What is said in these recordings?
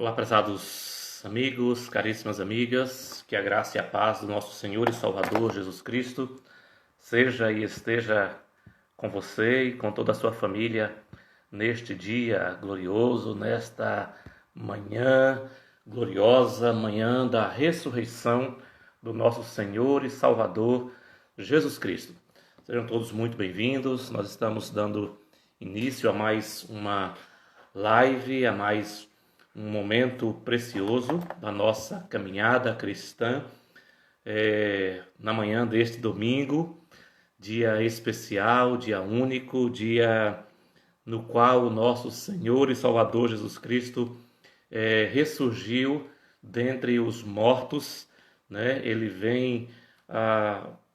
Olá, prezados amigos, caríssimas amigas, que a graça e a paz do nosso Senhor e Salvador Jesus Cristo seja e esteja com você e com toda a sua família neste dia glorioso, nesta manhã gloriosa, manhã da ressurreição do nosso Senhor e Salvador Jesus Cristo. Sejam todos muito bem-vindos. Nós estamos dando início a mais uma live, a mais um momento precioso da nossa caminhada cristã, na manhã deste domingo, dia especial, dia único, dia no qual o nosso Senhor e Salvador Jesus Cristo ressurgiu dentre os mortos, né? Ele vem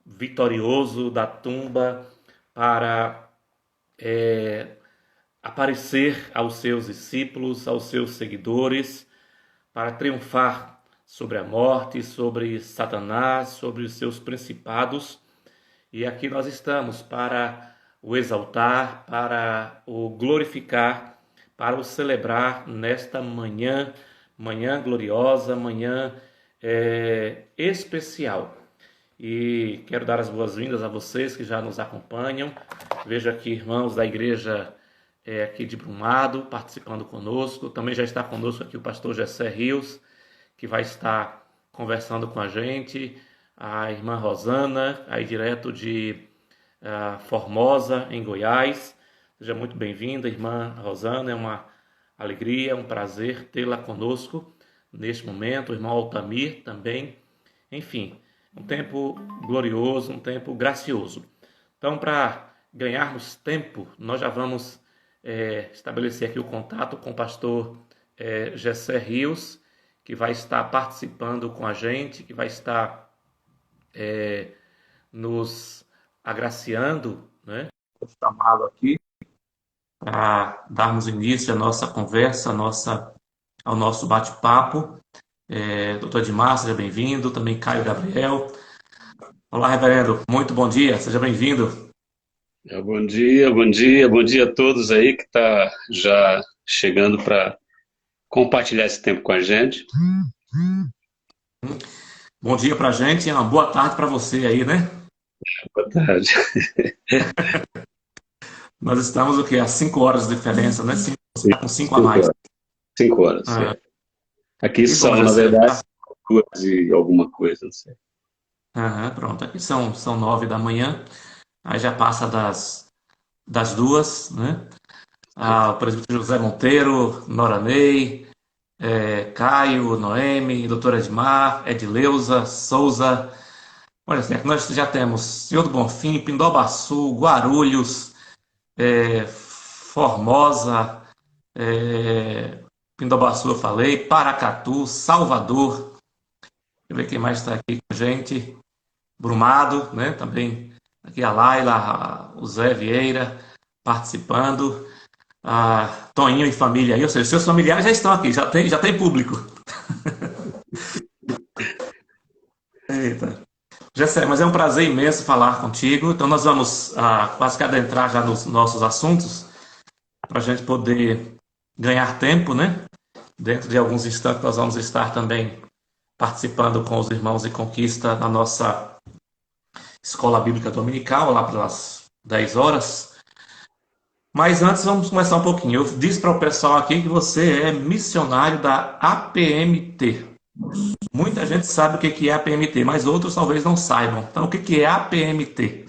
vitorioso da tumba para aparecer aos seus discípulos, aos seus seguidores, para triunfar sobre a morte, sobre Satanás, sobre os seus principados. E aqui nós estamos para o exaltar, para o glorificar, para o celebrar nesta manhã gloriosa, manhã especial. E quero dar as boas-vindas a vocês que já nos acompanham. Vejo aqui irmãos da igreja aqui de Brumado, participando conosco. Também já está conosco aqui o pastor Jessé Rios, que vai estar conversando com a gente. A irmã Rosana, aí direto de Formosa, em Goiás. Seja muito bem-vinda, irmã Rosana. É uma alegria, um prazer tê-la conosco neste momento. O irmão Altamir também. Enfim, um tempo glorioso, um tempo gracioso. Então, para ganharmos tempo, nós já vamos estabelecer aqui o contato com o pastor Jessé Rios, que vai estar participando com a gente, que vai estar nos agraciando, né? Vou chamá-lo aqui para darmos início à nossa conversa, ao nosso bate-papo. Doutor Edmar, seja bem-vindo, também Caio Gabriel. Olá, reverendo, muito bom dia, seja bem-vindo. Bom dia a todos aí que está já chegando para compartilhar esse tempo com a gente. Bom dia para a gente e uma boa tarde para você aí, né? Boa tarde. Nós estamos o quê? A 5 horas de diferença, né? Você está com 5 a mais. 5 horas, é. Aqui Que são, bom, na Jessé. verdade, 2 e alguma coisa, não sei. Pronto, aqui são 9 da manhã, aí já passa das 2, né? O presbítero José Monteiro, Nora Ney, Caio, Noemi, doutora Edmar, Edileuza, Souza. Olha assim, aqui nós já temos Senhor do Bonfim, Pindobaçu, Guarulhos, Formosa, Pindobaçu eu falei, Paracatu, Salvador. Deixa eu ver quem mais está aqui com a gente. Brumado, né? Também aqui a Laila, o Zé Vieira participando. Toninho e família aí, ou seja, seus familiares já estão aqui, já tem público. Eita. Jessé, mas é um prazer imenso falar contigo. Então nós vamos quase que adentrar já nos nossos assuntos, para a gente poder ganhar tempo, né? Dentro de alguns instantes nós vamos estar também participando com os irmãos de Conquista na nossa escola bíblica dominical, lá pelas 10 horas. Mas antes vamos começar um pouquinho. Eu disse para o pessoal aqui que você é missionário da APMT. Muita gente sabe o que é APMT, mas outros talvez não saibam. Então, o que é APMT?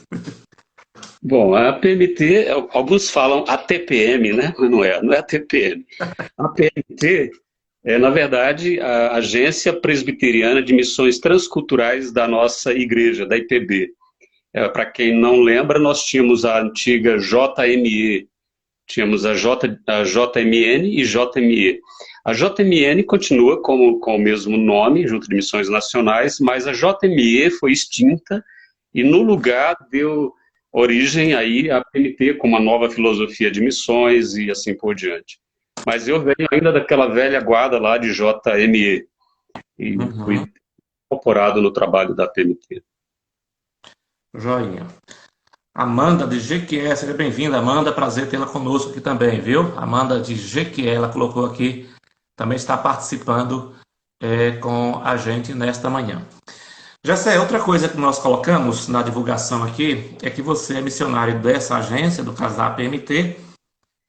Bom, a PMT, alguns falam ATPM, né? Mas não é ATPM. A PMT é, na verdade, a Agência Presbiteriana de Missões Transculturais da nossa igreja, da IPB. Para quem não lembra, nós tínhamos a antiga JME, tínhamos a JMN e JME. A JMN continua com o mesmo nome, junto de Missões Nacionais, mas a JME foi extinta e no lugar deu origem aí à PMT, com uma nova filosofia de missões e assim por diante. Mas eu venho ainda daquela velha guarda lá de JME e fui incorporado no trabalho da PMT. Joinha. Amanda de Jequié, seja bem-vinda, Amanda, prazer tê-la conosco aqui também, viu? Amanda de Jequié, ela colocou aqui também está participando com a gente nesta manhã. Jessé, outra coisa que nós colocamos na divulgação aqui é que você é missionário dessa agência, do caso da APMT,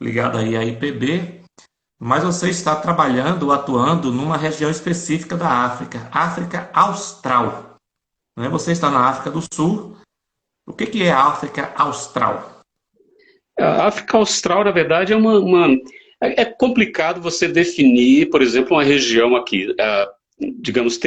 ligada aí à IPB, mas você está trabalhando, atuando numa região específica da África, África Austral. Né? Você está na África do Sul. O que é a África Austral? A África Austral, na verdade, é complicado você definir, por exemplo, uma região aqui, digamos,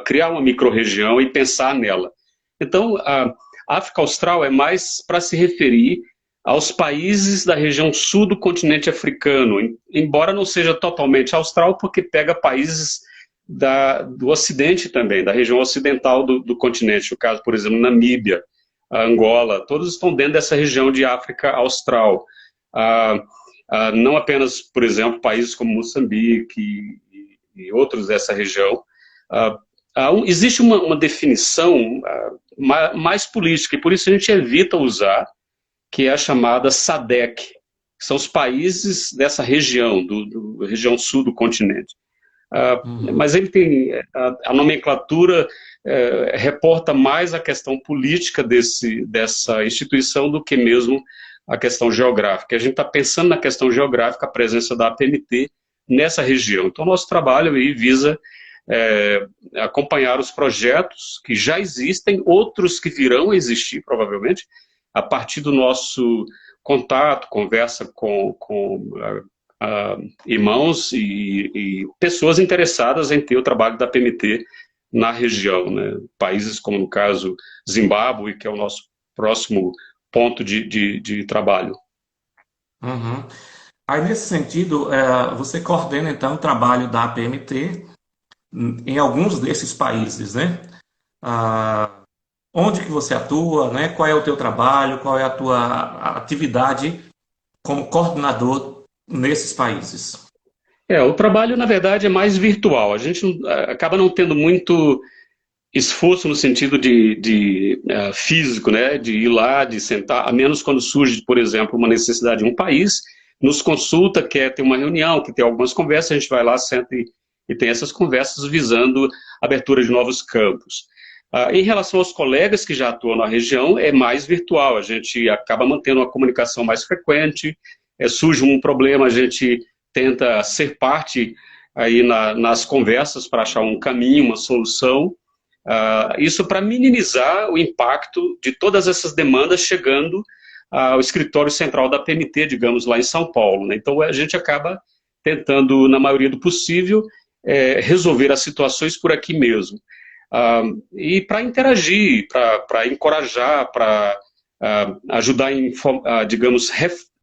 criar uma microrregião e pensar nela. Então, a África Austral é mais para se referir aos países da região sul do continente africano, embora não seja totalmente austral, porque pega países do Ocidente também, da região ocidental do continente, no caso, por exemplo, Namíbia, Angola, todos estão dentro dessa região de África Austral. Não apenas, por exemplo, países como Moçambique e outros dessa região. Existe uma definição mais política, e por isso a gente evita usar, que é a chamada SADC, que são os países dessa região, região sul do continente. Mas ele tem, a nomenclatura reporta mais a questão política dessa instituição do que mesmo a questão geográfica. A gente está pensando na questão geográfica, a presença da APMT nessa região. Então, nosso trabalho aí visa acompanhar os projetos que já existem, outros que virão a existir, provavelmente, a partir do nosso contato, conversa com irmãos e pessoas interessadas em ter o trabalho da APMT na região, né? Países como, no caso, Zimbábue, que é o nosso próximo ponto de trabalho. Uhum. Aí, nesse sentido, você coordena, então, o trabalho da APMT em alguns desses países, né? Onde que você atua, né? Qual é o teu trabalho, qual é a tua atividade como coordenador nesses países? O trabalho, na verdade, é mais virtual. A gente acaba não tendo muito esforço no sentido de físico, né? De ir lá, de sentar, a menos quando surge, por exemplo, uma necessidade de um país, nos consulta, quer ter uma reunião, quer ter algumas conversas, a gente vai lá, senta e tem essas conversas visando a abertura de novos campos. Em relação aos colegas que já atuam na região, é mais virtual, a gente acaba mantendo uma comunicação mais frequente, surge um problema, a gente tenta ser parte aí nas conversas para achar um caminho, uma solução, isso para minimizar o impacto de todas essas demandas chegando ao escritório central da PMT, digamos, lá em São Paulo, né? Então a gente acaba tentando, na maioria do possível, resolver as situações por aqui mesmo. E para interagir, para encorajar, para ajudar a, digamos,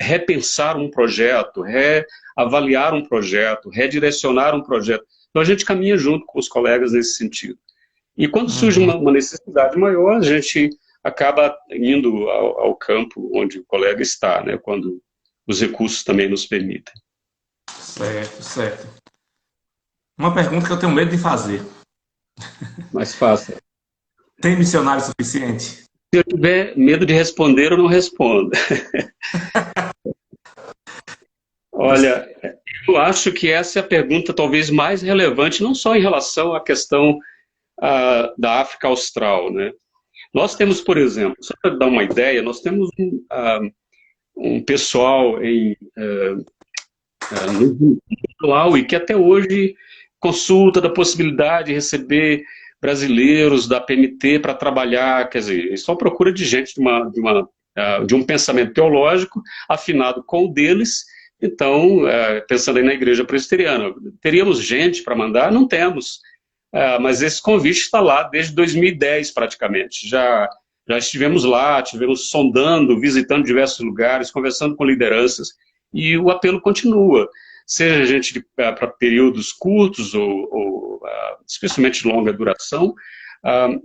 repensar um projeto, reavaliar um projeto, redirecionar um projeto. Então a gente caminha junto com os colegas nesse sentido. E quando surge uma necessidade maior, a gente acaba indo ao campo onde o colega está, né, quando os recursos também nos permitem. Certo, certo. Uma pergunta que eu tenho medo de fazer. Mais fácil. Tem missionário suficiente? Se eu tiver medo de responder, eu não respondo. Olha, eu acho que essa é a pergunta talvez mais relevante, não só em relação à questão da África Austral, né? Nós temos, por exemplo, só para dar uma ideia, nós temos um pessoal no Malawi que até hoje consulta da possibilidade de receber brasileiros da PMT para trabalhar, quer dizer, eles só procura de gente de um pensamento teológico afinado com o deles. Então, pensando aí na igreja presbiteriana, teríamos gente para mandar? Não temos. Mas esse convite está lá desde 2010 praticamente. Já estivemos lá, estivemos sondando, visitando diversos lugares, conversando com lideranças, e o apelo continua. Seja gente para períodos curtos ou especialmente de longa duração,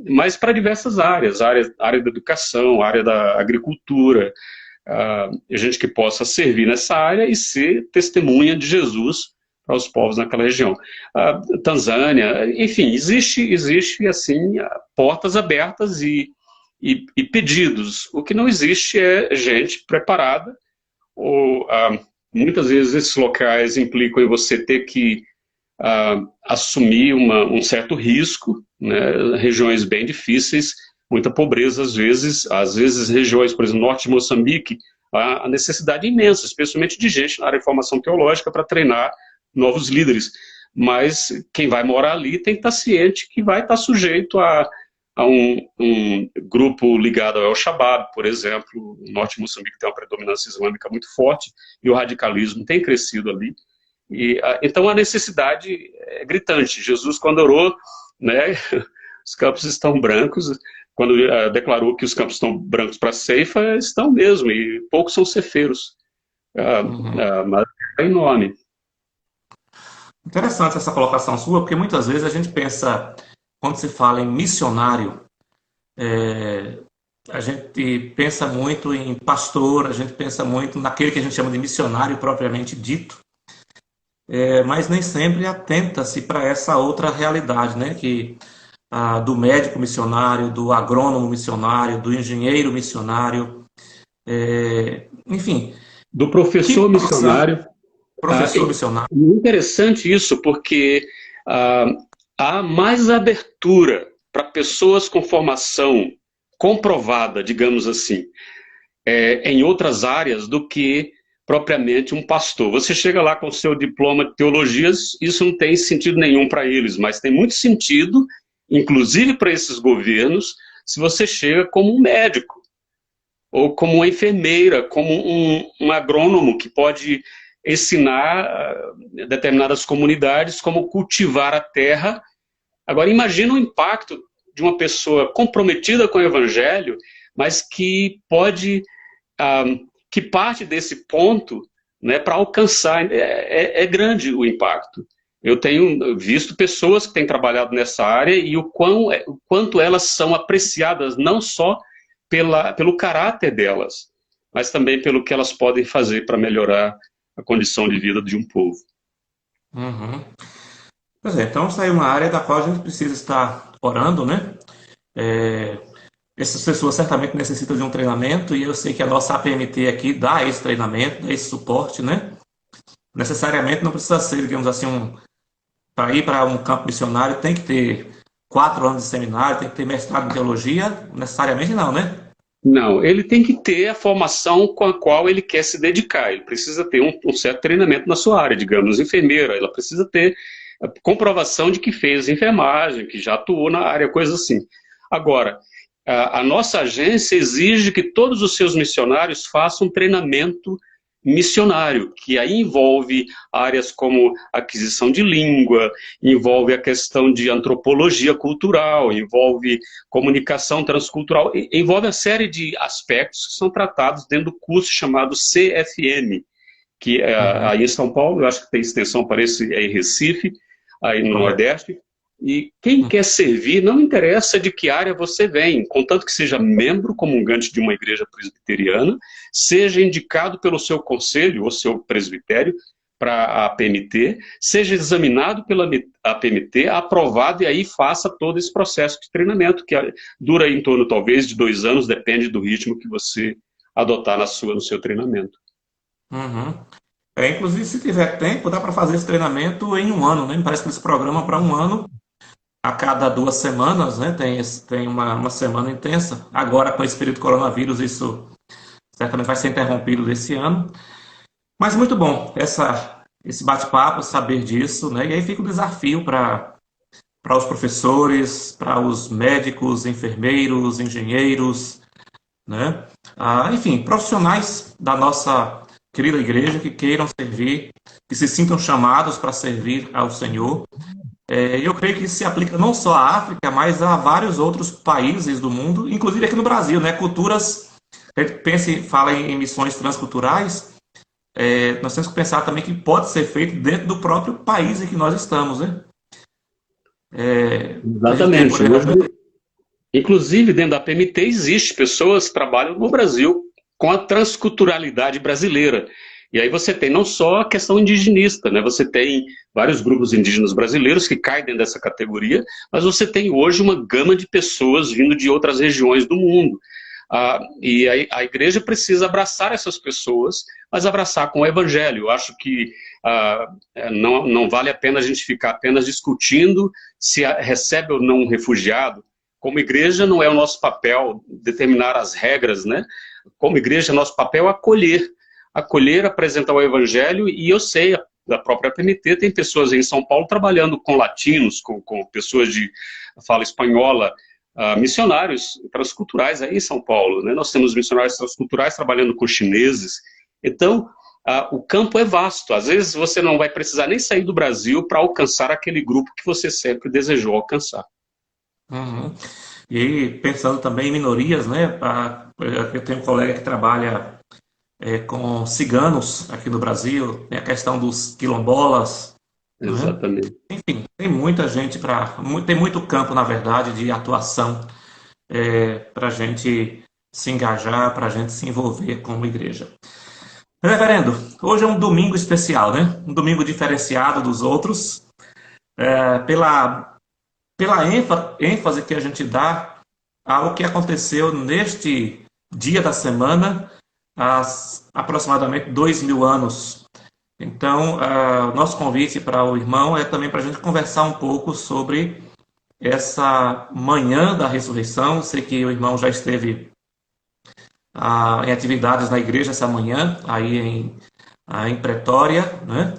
mas para diversas áreas, área da educação, área da agricultura, gente que possa servir nessa área e ser testemunha de Jesus para os povos naquela região. Tanzânia, enfim, existe assim, portas abertas e pedidos. O que não existe é gente preparada ou muitas vezes esses locais implicam em você ter que assumir um certo risco, né? Regiões bem difíceis, muita pobreza às vezes regiões, por exemplo, norte de Moçambique, há necessidade imensa, especialmente de gente na área de formação teológica para treinar novos líderes. Mas quem vai morar ali tem que estar ciente que vai estar sujeito a um grupo ligado ao El-Shabaab, por exemplo. O norte de Moçambique tem uma predominância islâmica muito forte e o radicalismo tem crescido ali. Então a necessidade é gritante. Jesus, quando orou, né, os campos estão brancos, quando declarou que os campos estão brancos para a ceifa, estão mesmo, e poucos são cefeiros. Mas é enorme. Interessante essa colocação sua, porque muitas vezes a gente pensa, quando se fala em missionário, a gente pensa muito em pastor, a gente pensa muito naquele que a gente chama de missionário propriamente dito, mas nem sempre atenta-se para essa outra realidade, né? Que do médico missionário, do agrônomo missionário, do engenheiro missionário, enfim. Do professor missionário. Professor missionário. Interessante isso, porque há mais abertura para pessoas com formação comprovada, digamos assim, em outras áreas do que propriamente um pastor. Você chega lá com o seu diploma de teologias, isso não tem sentido nenhum para eles, mas tem muito sentido, inclusive para esses governos, se você chega como um médico, ou como uma enfermeira, como um agrônomo que pode ensinar determinadas comunidades como cultivar a terra. Agora, imagina o impacto de uma pessoa comprometida com o evangelho, mas que que parte desse ponto, né, para alcançar, é grande o impacto. Eu tenho visto pessoas que têm trabalhado nessa área e o quanto elas são apreciadas, não só pelo caráter delas, mas também pelo que elas podem fazer para melhorar a condição de vida de um povo. Uhum. Pois é, então essa é uma área da qual a gente precisa estar orando, né? Essas pessoas certamente necessitam de um treinamento e eu sei que a nossa APMT aqui dá esse treinamento, dá esse suporte, né? Necessariamente não precisa ser, digamos assim, para ir para um campo missionário tem que ter 4 anos de seminário, tem que ter mestrado em teologia, necessariamente não, né? Não, ele tem que ter a formação com a qual ele quer se dedicar. Ele precisa ter um certo treinamento na sua área, digamos, enfermeira. Ela precisa ter a comprovação de que fez enfermagem, que já atuou na área, coisa assim. Agora, a nossa agência exige que todos os seus missionários façam um treinamento missionário, que aí envolve áreas como aquisição de língua, envolve a questão de antropologia cultural, envolve comunicação transcultural, envolve a série de aspectos que são tratados dentro do curso chamado CFM, que aí em São Paulo, eu acho que tem extensão para esse em Recife, aí no Nordeste. E quem quer servir, não interessa de que área você vem, contanto que seja membro comungante de uma igreja presbiteriana, seja indicado pelo seu conselho ou seu presbitério para a APMT, seja examinado pela APMT, aprovado, e aí faça todo esse processo de treinamento, que dura em torno talvez de 2 anos, depende do ritmo que você adotar no seu treinamento. Uhum. Inclusive, se tiver tempo, dá para fazer esse treinamento em 1 ano, né? Me parece que eles programam para 1 ano. A cada 2 semanas, né, tem uma semana intensa. Agora, com esse período de coronavírus, isso certamente vai ser interrompido esse ano. Mas muito bom esse bate-papo, saber disso, né? E aí fica o desafio para os professores, para os médicos, enfermeiros, engenheiros, né? Enfim, profissionais da nossa querida igreja que queiram servir, que se sintam chamados para servir ao Senhor. Eu creio que isso se aplica não só à África, mas a vários outros países do mundo, inclusive aqui no Brasil, né? Culturas, a gente pensa e fala em missões transculturais, nós temos que pensar também que pode ser feito dentro do próprio país em que nós estamos, né? Exatamente. Inclusive, dentro da PMT, existe pessoas que trabalham no Brasil com a transculturalidade brasileira. E aí você tem não só a questão indigenista, né? Você tem vários grupos indígenas brasileiros que caem dentro dessa categoria, mas você tem hoje uma gama de pessoas vindo de outras regiões do mundo. E a igreja precisa abraçar essas pessoas, mas abraçar com o evangelho. Eu acho que não vale a pena a gente ficar apenas discutindo se recebe ou não um refugiado. Como igreja, não é o nosso papel determinar as regras, né? Como igreja, nosso papel é acolher, apresentar o evangelho, e eu sei, da própria PMT, tem pessoas em São Paulo trabalhando com latinos, com pessoas de fala espanhola, missionários transculturais aí em São Paulo, né? Nós temos missionários transculturais trabalhando com chineses. Então, o campo é vasto. Às vezes você não vai precisar nem sair do Brasil para alcançar aquele grupo que você sempre desejou alcançar. Uhum. E pensando também em minorias, né? Eu tenho um colega que trabalha com ciganos aqui no Brasil, tem a questão dos quilombolas, né? Exatamente. Enfim, tem muita gente tem muito campo, na verdade, de atuação para a gente se engajar, para a gente se envolver como igreja. Reverendo, hoje é um domingo especial, né? Um domingo diferenciado dos outros, pela ênfase que a gente dá ao que aconteceu neste dia da semana, há aproximadamente 2000 anos. Então, o nosso convite para o irmão é também para a gente conversar um pouco sobre essa manhã da ressurreição. Sei que o irmão já esteve em atividades na igreja essa manhã, aí em Pretória, né?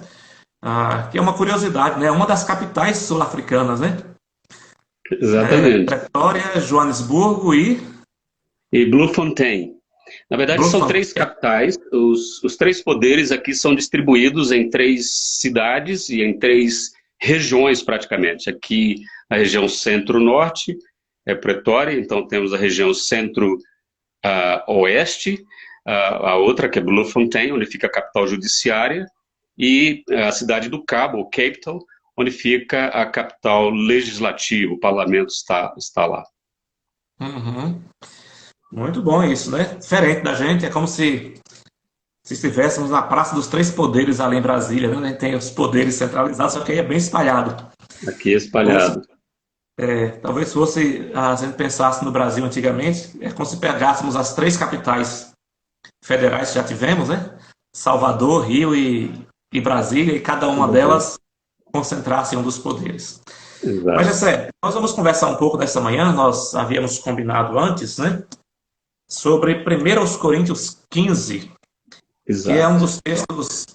Que é uma curiosidade, né? Uma das capitais sul-africanas, né? Exatamente. Pretória, Joanesburgo e Bloemfontein. Na verdade, são 3 capitais. Os 3 poderes aqui são distribuídos em 3 cidades e em 3 regiões, praticamente. Aqui, a região centro-norte é Pretória, então temos a região centro-oeste, a outra que é Bloemfontein, onde fica a capital judiciária, e a cidade do Cabo, Cape Town, onde fica a capital legislativa, o parlamento está lá. Uhum. Muito bom isso, né? Diferente da gente, é como se estivéssemos na Praça dos Três Poderes ali em Brasília, né? Tem os poderes centralizados, só que aí é bem espalhado. Aqui é espalhado. Talvez fosse, a gente pensasse no Brasil antigamente, é como se pegássemos as 3 capitais federais que já tivemos, né? Salvador, Rio e Brasília, e cada uma delas concentrasse um dos poderes. Exato. Mas é sério, nós vamos conversar um pouco nessa manhã, nós havíamos combinado antes, né? Sobre 1 Coríntios 15, Exato. que é um dos textos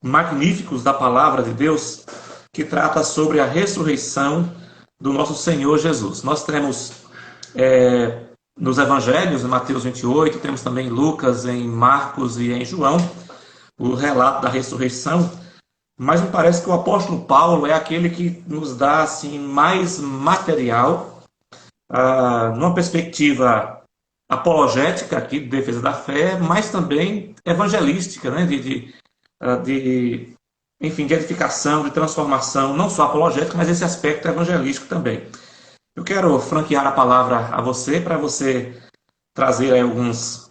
magníficos da palavra de Deus, que trata sobre a ressurreição do nosso Senhor Jesus. Nós temos nos evangelhos, em Mateus 28, temos também em Lucas, em Marcos e em João, o relato da ressurreição, mas me parece que o apóstolo Paulo é aquele que nos dá assim, mais material, numa perspectiva apologética aqui, de defesa da fé, mas também evangelística, né? Enfim, de edificação, de transformação, não só apologética, mas esse aspecto evangelístico também. Eu quero franquear a palavra a você, para você trazer aí alguns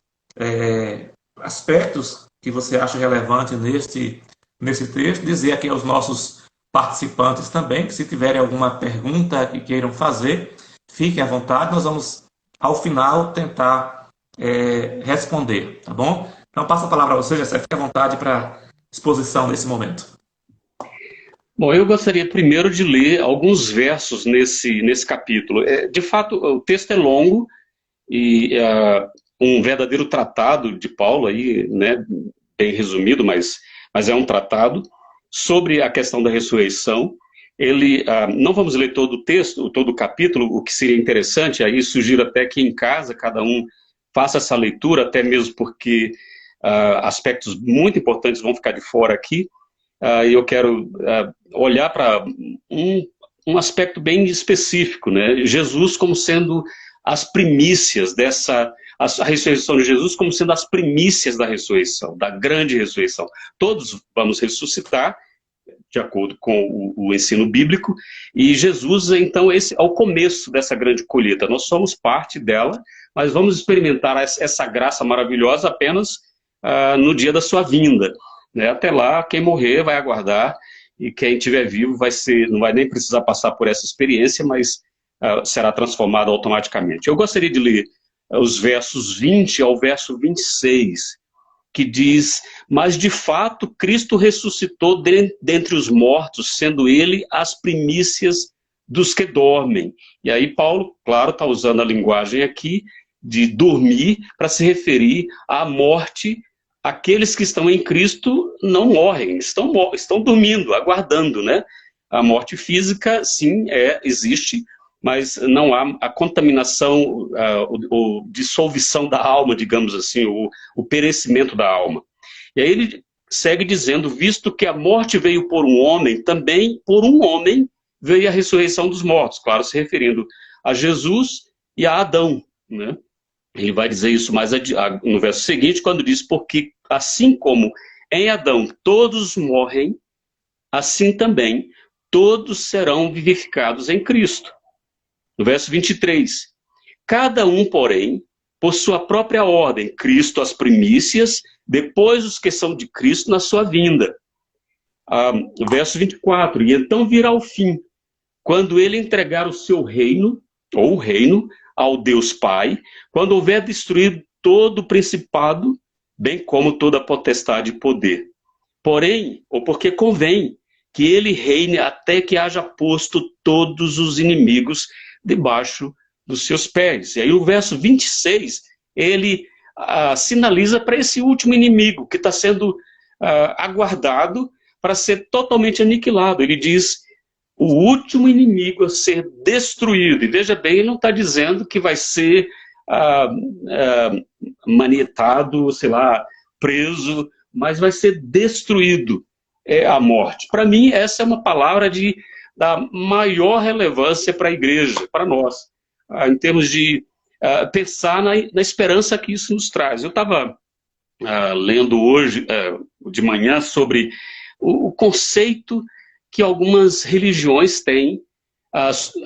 aspectos que você acha relevante nesse texto, dizer aqui aos nossos participantes também, que se tiverem alguma pergunta que queiram fazer, fiquem à vontade, nós vamos, ao final, tentar responder, tá bom? Então, passo a palavra a você, Jessé, fique à vontade para exposição nesse momento. Bom, eu gostaria primeiro de ler alguns versos nesse capítulo. De fato, o texto é longo e um verdadeiro tratado de Paulo, aí, né, bem resumido, mas é um tratado sobre a questão da ressurreição. Não vamos ler todo o texto, todo o capítulo, o que seria interessante, aí sugiro até que em casa cada um faça essa leitura, até mesmo porque aspectos muito importantes vão ficar de fora aqui. E eu quero olhar para um aspecto bem específico, né? Jesus como sendo as primícias a ressurreição de Jesus como sendo as primícias da ressurreição, da grande ressurreição. Todos vamos ressuscitar, de acordo com o ensino bíblico, e Jesus, então, esse é o começo dessa grande colheita. Nós somos parte dela, mas vamos experimentar essa graça maravilhosa apenas no dia da sua vinda. Né? Até lá, quem morrer vai aguardar, e quem estiver vivo não vai nem precisar passar por essa experiência, mas será transformado automaticamente. Eu gostaria de ler os versos 20 ao verso 26, que diz: mas de fato Cristo ressuscitou dentre os mortos, sendo ele as primícias dos que dormem. E aí Paulo, claro, está usando a linguagem aqui de dormir para se referir à morte. Aqueles que estão em Cristo não morrem, estão dormindo, aguardando, né? A morte física, sim, existe, mas não há a contaminação, ou dissolução da alma, digamos assim, o perecimento da alma. E aí ele segue dizendo: visto que a morte veio por um homem, também por um homem veio a ressurreição dos mortos, claro, se referindo a Jesus e a Adão, né? Ele vai dizer isso mais no verso seguinte, quando diz: porque assim como em Adão todos morrem, assim também todos serão vivificados em Cristo. No verso 23, cada um, porém, por sua própria ordem, Cristo as primícias, depois os que são de Cristo na sua vinda. Verso 24, e então virá o fim, quando ele entregar o seu reino, ou o reino, ao Deus Pai, quando houver destruído todo o principado, bem como toda a potestade e poder. Porém, ou porque convém que ele reine até que haja posto todos os inimigos debaixo dos seus pés. E aí o verso 26, ele sinaliza para esse último inimigo que está sendo aguardado para ser totalmente aniquilado. Ele diz: o último inimigo a ser destruído. E veja bem, ele não está dizendo que vai ser manietado, sei lá, preso, mas vai ser destruído, a morte. Para mim, essa é uma palavra da maior relevância para a igreja, para nós, em termos de pensar na esperança que isso nos traz. Eu estava lendo hoje, de manhã, sobre o conceito que algumas religiões têm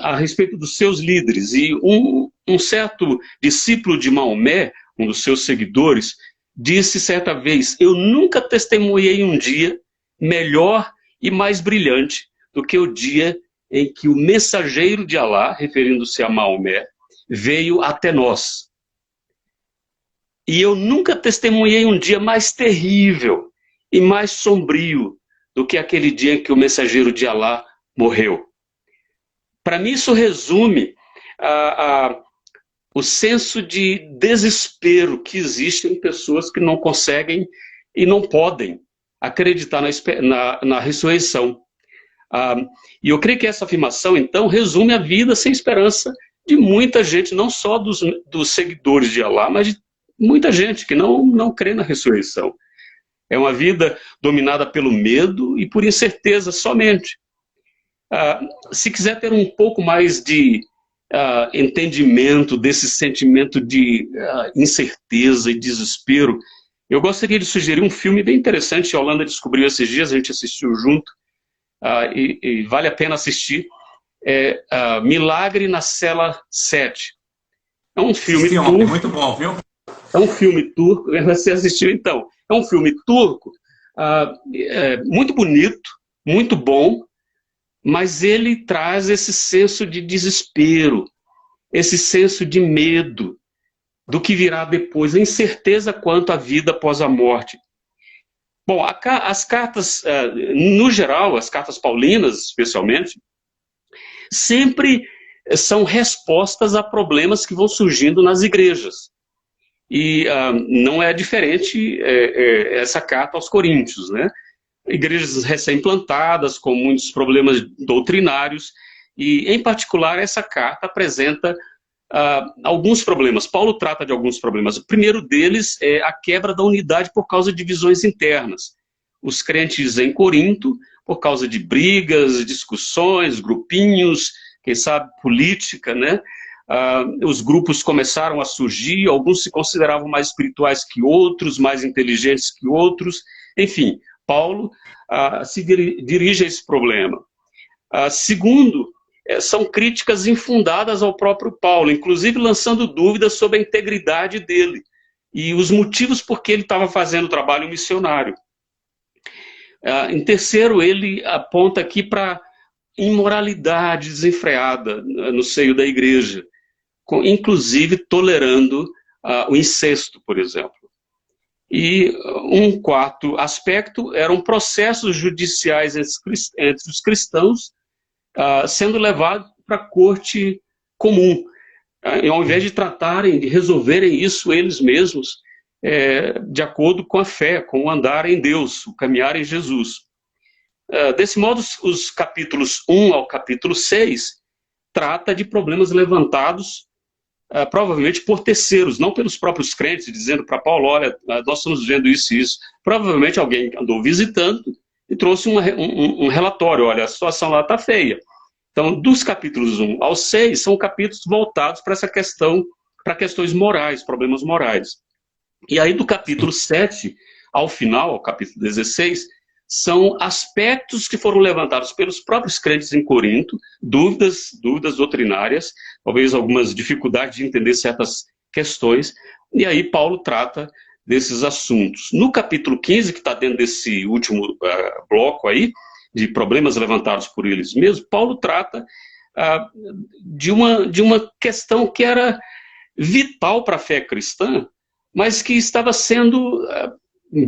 a respeito dos seus líderes. E um certo discípulo de Maomé, um dos seus seguidores, disse certa vez: eu nunca testemunhei um dia melhor e mais brilhante do que o dia em que o mensageiro de Alá, referindo-se a Maomé, veio até nós. E eu nunca testemunhei um dia mais terrível e mais sombrio do que aquele dia em que o mensageiro de Alá morreu. Para mim, isso resume o senso de desespero que existe em pessoas que não conseguem e não podem acreditar na ressurreição. E eu creio que essa afirmação, então, resume a vida sem esperança de muita gente, não só dos seguidores de Alá, mas de muita gente que não crê na ressurreição. É uma vida dominada pelo medo e por incerteza somente. Se quiser ter um pouco mais de entendimento desse sentimento de incerteza e desespero, eu gostaria de sugerir um filme bem interessante. A Holanda descobriu esses dias, a gente assistiu junto, e vale a pena assistir. Milagre na Cela 7. É um filme turco. É muito bom, viu? É um filme turco, você assistiu então. É um filme turco, muito bonito, muito bom, mas ele traz esse senso de desespero, esse senso de medo do que virá depois, a incerteza quanto à vida após a morte. Bom, as cartas, no geral, as cartas paulinas, especialmente, sempre são respostas a problemas que vão surgindo nas igrejas. E não é diferente essa carta aos Coríntios, né? Igrejas recém-plantadas, com muitos problemas doutrinários, e, em particular, essa carta apresenta alguns problemas. Paulo trata de alguns problemas. O primeiro deles é a quebra da unidade por causa de divisões internas. Os crentes em Corinto, por causa de brigas, discussões, grupinhos, quem sabe política, né? Os grupos começaram a surgir, alguns se consideravam mais espirituais que outros, mais inteligentes que outros. Enfim, Paulo se dirige a esse problema. Segundo, são críticas infundadas ao próprio Paulo, inclusive lançando dúvidas sobre a integridade dele e os motivos por que ele estava fazendo o trabalho missionário. Em terceiro, ele aponta aqui para imoralidade desenfreada no seio da igreja, inclusive tolerando o incesto, por exemplo. E um quarto aspecto eram processos judiciais entre os cristãos sendo levados para a corte comum, ao invés de tratarem, de resolverem isso eles mesmos, de acordo com a fé, com o andar em Deus, o caminhar em Jesus. Desse modo, os capítulos 1 ao capítulo 6 trata de problemas levantados provavelmente por terceiros, não pelos próprios crentes, dizendo para Paulo, olha, nós estamos vendo isso e isso. Provavelmente alguém andou visitando e trouxe um relatório, olha, a situação lá está feia. Então, dos capítulos 1 ao 6, são capítulos voltados para essa questão, para questões morais, problemas morais. E aí, do capítulo 7 ao final, ao capítulo 16, são aspectos que foram levantados pelos próprios crentes em Corinto, dúvidas doutrinárias, talvez algumas dificuldades de entender certas questões, e aí Paulo trata desses assuntos. No capítulo 15, que está dentro desse último bloco aí, de problemas levantados por eles mesmos, Paulo trata de uma questão que era vital para a fé cristã, mas que estava sendo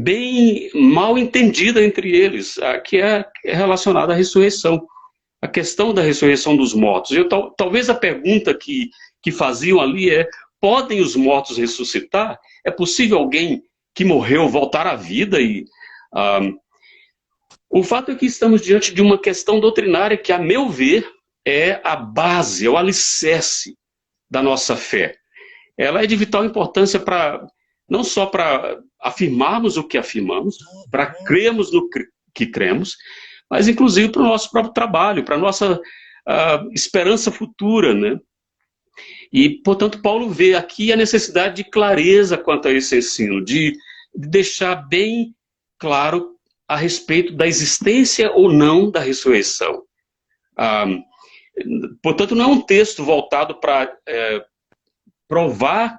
bem mal entendida entre eles, que é relacionada à ressurreição, a questão da ressurreição dos mortos. Talvez a pergunta que faziam ali podem os mortos ressuscitar? É possível alguém que morreu voltar à vida? O fato é que estamos diante de uma questão doutrinária que, a meu ver, é a base, é o alicerce da nossa fé. Ela é de vital importância não só para afirmarmos o que afirmamos, para crermos no que cremos, mas inclusive para o nosso próprio trabalho, para a nossa esperança futura, né? E, portanto, Paulo vê aqui a necessidade de clareza quanto a esse ensino, de deixar bem claro a respeito da existência ou não da ressurreição. Portanto, não é um texto voltado para provar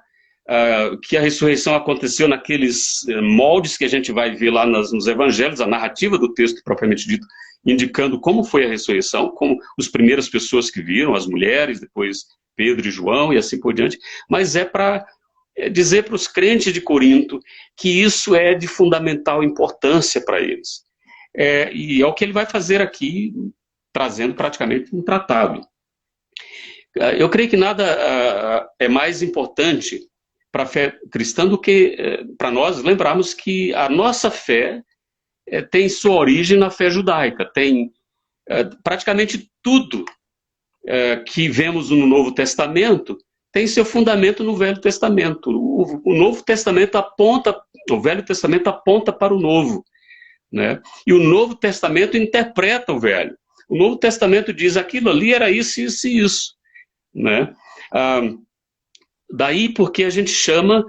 que a ressurreição aconteceu naqueles moldes que a gente vai ver lá nos evangelhos, a narrativa do texto propriamente dito, indicando como foi a ressurreição, como as primeiras pessoas que viram, as mulheres, depois Pedro e João e assim por diante, mas é para dizer para os crentes de Corinto que isso é de fundamental importância para eles. E é o que ele vai fazer aqui, trazendo praticamente um tratado. Eu creio que nada é mais importante para a fé cristã do que para nós lembrarmos que a nossa fé tem sua origem na fé judaica. Tem praticamente tudo que vemos no Novo Testamento tem seu fundamento no Velho Testamento. O Novo Testamento o Velho Testamento aponta para o Novo, né? E o Novo Testamento interpreta o Velho. O Novo Testamento diz aquilo ali era isso, isso e isso, né? Daí porque a gente chama,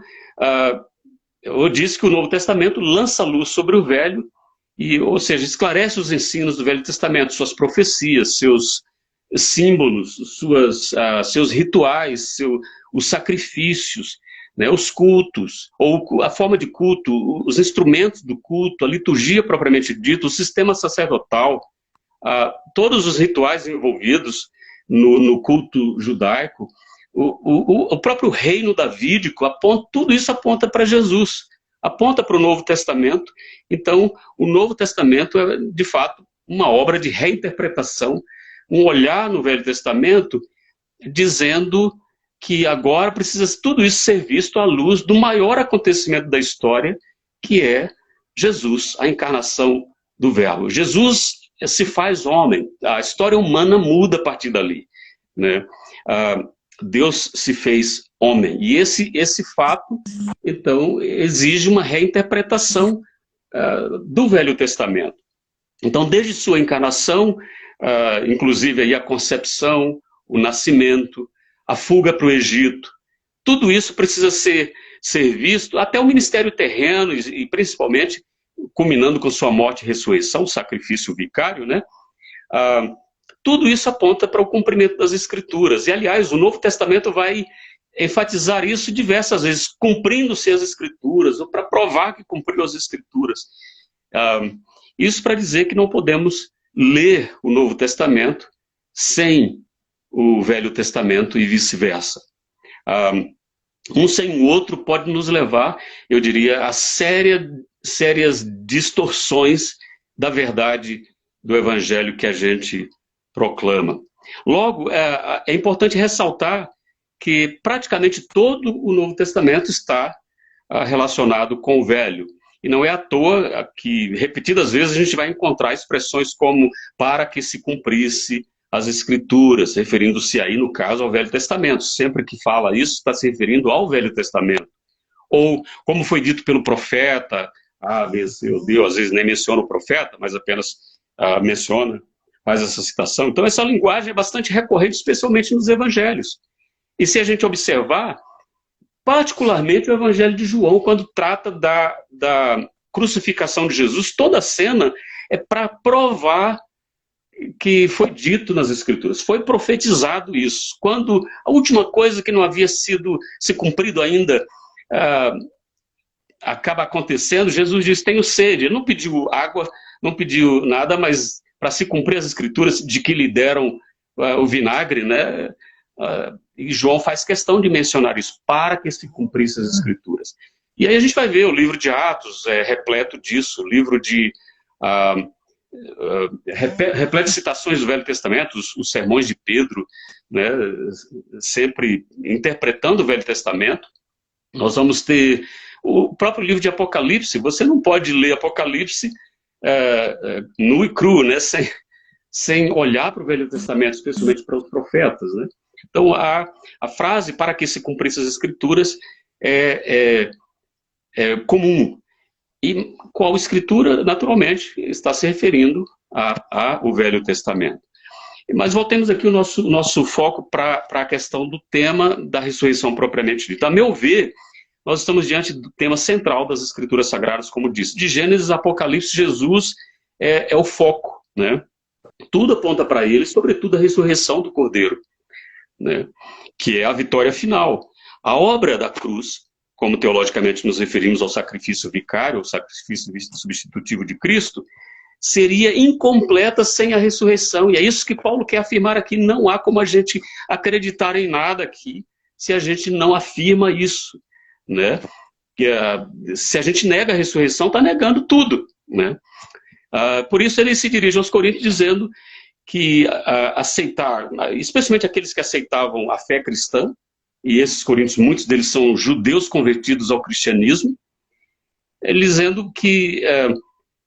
eu disse que o Novo Testamento lança luz sobre o Velho, ou seja, esclarece os ensinos do Velho Testamento, suas profecias, seus símbolos, seus rituais, os sacrifícios, né, os cultos, ou a forma de culto, os instrumentos do culto, a liturgia propriamente dita, o sistema sacerdotal, todos os rituais envolvidos no culto judaico, o próprio reino davídico, tudo isso aponta para Jesus, aponta para o Novo Testamento. Então, o Novo Testamento é, de fato, uma obra de reinterpretação, um olhar no Velho Testamento, dizendo que agora precisa tudo isso ser visto à luz do maior acontecimento da história, que é Jesus, a encarnação do Verbo. Jesus se faz homem, a história humana muda a partir dali, né? Deus se fez homem. E esse fato, então, exige uma reinterpretação do Velho Testamento. Então, desde sua encarnação, inclusive aí a concepção, o nascimento, a fuga para o Egito, tudo isso precisa ser visto, até o ministério terreno, e principalmente, culminando com sua morte e ressurreição, o sacrifício vicário, né? Tudo isso aponta para o cumprimento das Escrituras. E, aliás, o Novo Testamento vai enfatizar isso diversas vezes, cumprindo-se as Escrituras, ou para provar que cumpriu as Escrituras. Isso para dizer que não podemos ler o Novo Testamento sem o Velho Testamento e vice-versa. um sem o outro pode nos levar, eu diria, a sérias distorções da verdade do evangelho que a gente proclama. Logo, é importante ressaltar que praticamente todo o Novo Testamento está relacionado com o Velho. E não é à toa que, repetidas vezes, a gente vai encontrar expressões como para que se cumprisse as Escrituras, referindo-se aí, no caso, ao Velho Testamento. Sempre que fala isso, está se referindo ao Velho Testamento. Ou, como foi dito pelo profeta, meu Deus, às vezes nem menciona o profeta, mas apenas faz essa citação. Então, essa linguagem é bastante recorrente, especialmente nos evangelhos. E se a gente observar, particularmente o Evangelho de João, quando trata da crucificação de Jesus, toda a cena é para provar que foi dito nas Escrituras, foi profetizado isso. Quando a última coisa que não havia sido se cumprido ainda acaba acontecendo, Jesus diz: tenho sede. Ele não pediu água, não pediu nada, mas para se cumprir as Escrituras de que lhe deram o vinagre, né? E João faz questão de mencionar isso, para que se cumprissem as Escrituras. E aí a gente vai ver o livro de Atos repleto disso, o livro de repleto de citações do Velho Testamento, os sermões de Pedro, né, sempre interpretando o Velho Testamento. Nós vamos ter o próprio livro de Apocalipse. Você não pode ler Apocalipse nu e cru, né, sem olhar para o Velho Testamento, especialmente para os profetas, né? Então, a frase para que se cumprissem as Escrituras é comum. E qual escritura, naturalmente, está se referindo ao Velho Testamento. Mas voltemos aqui o nosso foco para a questão do tema da ressurreição propriamente dita. A meu ver, nós estamos diante do tema central das Escrituras Sagradas, como disse. De Gênesis a Apocalipse, Jesus é o foco, né? Tudo aponta para ele, sobretudo a ressurreição do Cordeiro, né, que é a vitória final. A obra da cruz, como teologicamente nos referimos ao sacrifício vicário, ao sacrifício substitutivo de Cristo, seria incompleta sem a ressurreição. E é isso que Paulo quer afirmar aqui. Não há como a gente acreditar em nada aqui se a gente não afirma isso, né? Se a gente nega a ressurreição, está negando tudo, né? Por isso ele se dirige aos Coríntios dizendo que aceitar, especialmente aqueles que aceitavam a fé cristã, e esses coríntios, muitos deles são judeus convertidos ao cristianismo, ele dizendo que,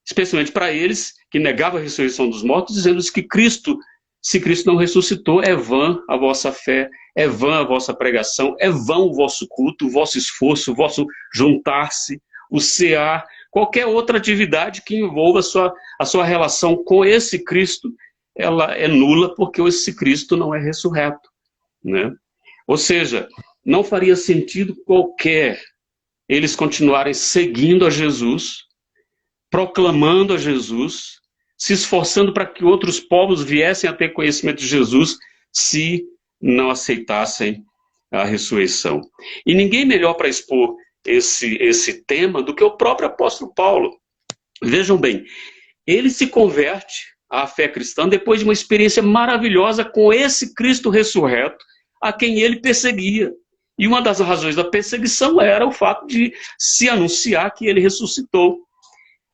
especialmente para eles, que negavam a ressurreição dos mortos, dizendo que Cristo, se Cristo não ressuscitou, é vã a vossa fé, é vã a vossa pregação, é vão o vosso culto, o vosso esforço, o vosso juntar-se, o cear, qualquer outra atividade que envolva a sua relação com esse Cristo, ela é nula, porque esse Cristo não é ressurreto, né? Ou seja, não faria sentido qualquer eles continuarem seguindo a Jesus, proclamando a Jesus, se esforçando para que outros povos viessem a ter conhecimento de Jesus, se não aceitassem a ressurreição. E ninguém melhor para expor esse tema do que o próprio apóstolo Paulo. Vejam bem, ele se converte à fé cristã depois de uma experiência maravilhosa com esse Cristo ressurreto, a quem ele perseguia. E uma das razões da perseguição era o fato de se anunciar que ele ressuscitou.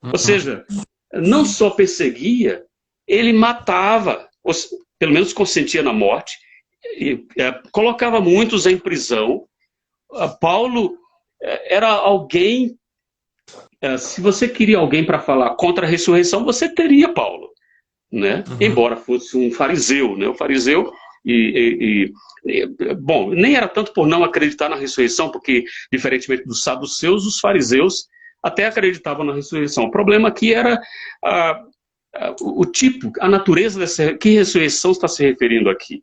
Ou seja, não só perseguia, ele matava, ou pelo menos consentia na morte, e colocava muitos em prisão. Paulo era alguém, se você queria alguém para falar contra a ressurreição, você teria Paulo, né? Embora fosse um fariseu, né? O fariseu, bom, nem era tanto por não acreditar na ressurreição, porque, diferentemente dos saduceus, os fariseus até acreditavam na ressurreição. O problema aqui era o tipo, a natureza dessa... Que ressurreição está se referindo aqui?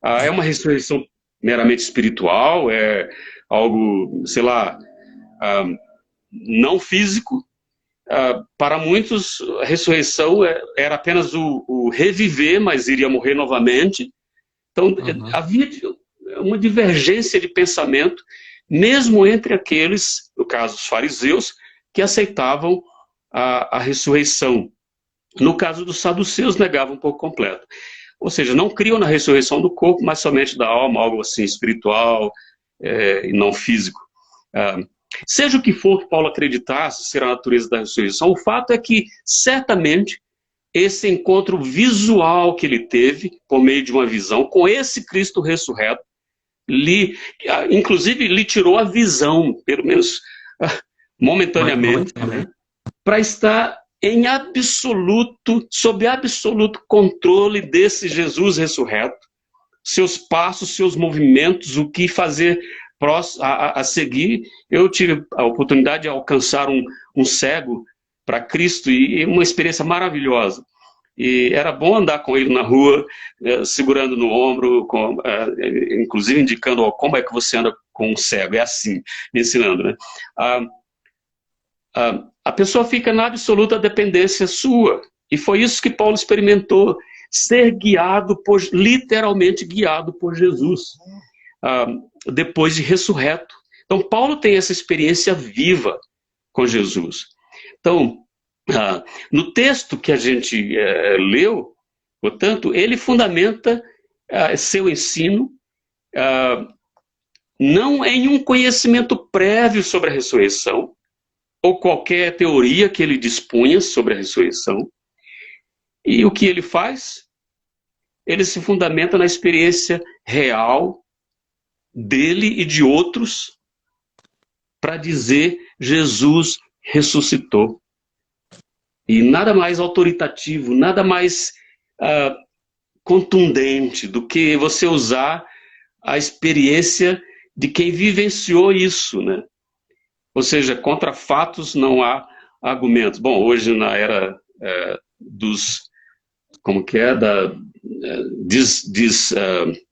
É uma ressurreição meramente espiritual? É algo, sei lá, não físico? Para muitos, a ressurreição era apenas o reviver, mas iria morrer novamente. Então, havia uma divergência de pensamento, mesmo entre aqueles, no caso os fariseus, que aceitavam a ressurreição. No caso dos saduceus, negavam por completo. Ou seja, não criam na ressurreição do corpo, mas somente da alma, algo assim espiritual, e não físico. Seja o que for que Paulo acreditasse ser a natureza da ressurreição, o fato é que, certamente, esse encontro visual que ele teve, por meio de uma visão, com esse Cristo ressurreto, inclusive lhe tirou a visão, pelo menos momentaneamente, né, para estar sob absoluto controle desse Jesus ressurreto, seus passos, seus movimentos, o que fazer a seguir. Eu tive a oportunidade de alcançar um cego para Cristo, e uma experiência maravilhosa. E era bom andar com ele na rua, segurando no ombro, inclusive indicando como é que você anda com um cego, é assim, me ensinando, né? A pessoa fica na absoluta dependência sua, e foi isso que Paulo experimentou, ser guiado, literalmente guiado por Jesus, depois de ressurreto. Então Paulo tem essa experiência viva com Jesus. Então, no texto que a gente leu, portanto, ele fundamenta seu ensino não em um conhecimento prévio sobre a ressurreição, ou qualquer teoria que ele dispunha sobre a ressurreição. E o que ele faz? Ele se fundamenta na experiência real dele e de outros para dizer: Jesus ressuscitou. E nada mais autoritativo, nada mais contundente do que você usar a experiência de quem vivenciou isso, né? Ou seja, contra fatos não há argumentos. Bom, hoje na era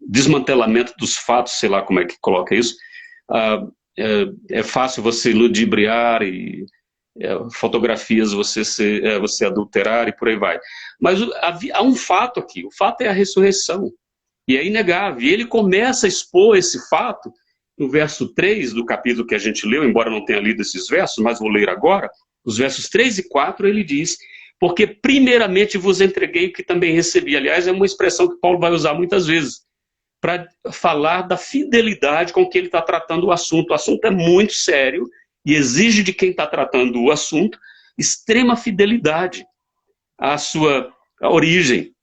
desmantelamento dos fatos, sei lá como é que coloca isso, é fácil você ludibriar e fotografias você adulterar e por aí vai. Mas há um fato aqui, o fato é a ressurreição, e é inegável. E ele começa a expor esse fato no verso 3 do capítulo que a gente leu, embora não tenha lido esses versos, mas vou ler agora, os versos 3 e 4, ele diz: porque primeiramente vos entreguei o que também recebi. Aliás, é uma expressão que Paulo vai usar muitas vezes, para falar da fidelidade com que ele está tratando o assunto. O assunto é muito sério, e exige de quem está tratando o assunto extrema fidelidade à sua origem.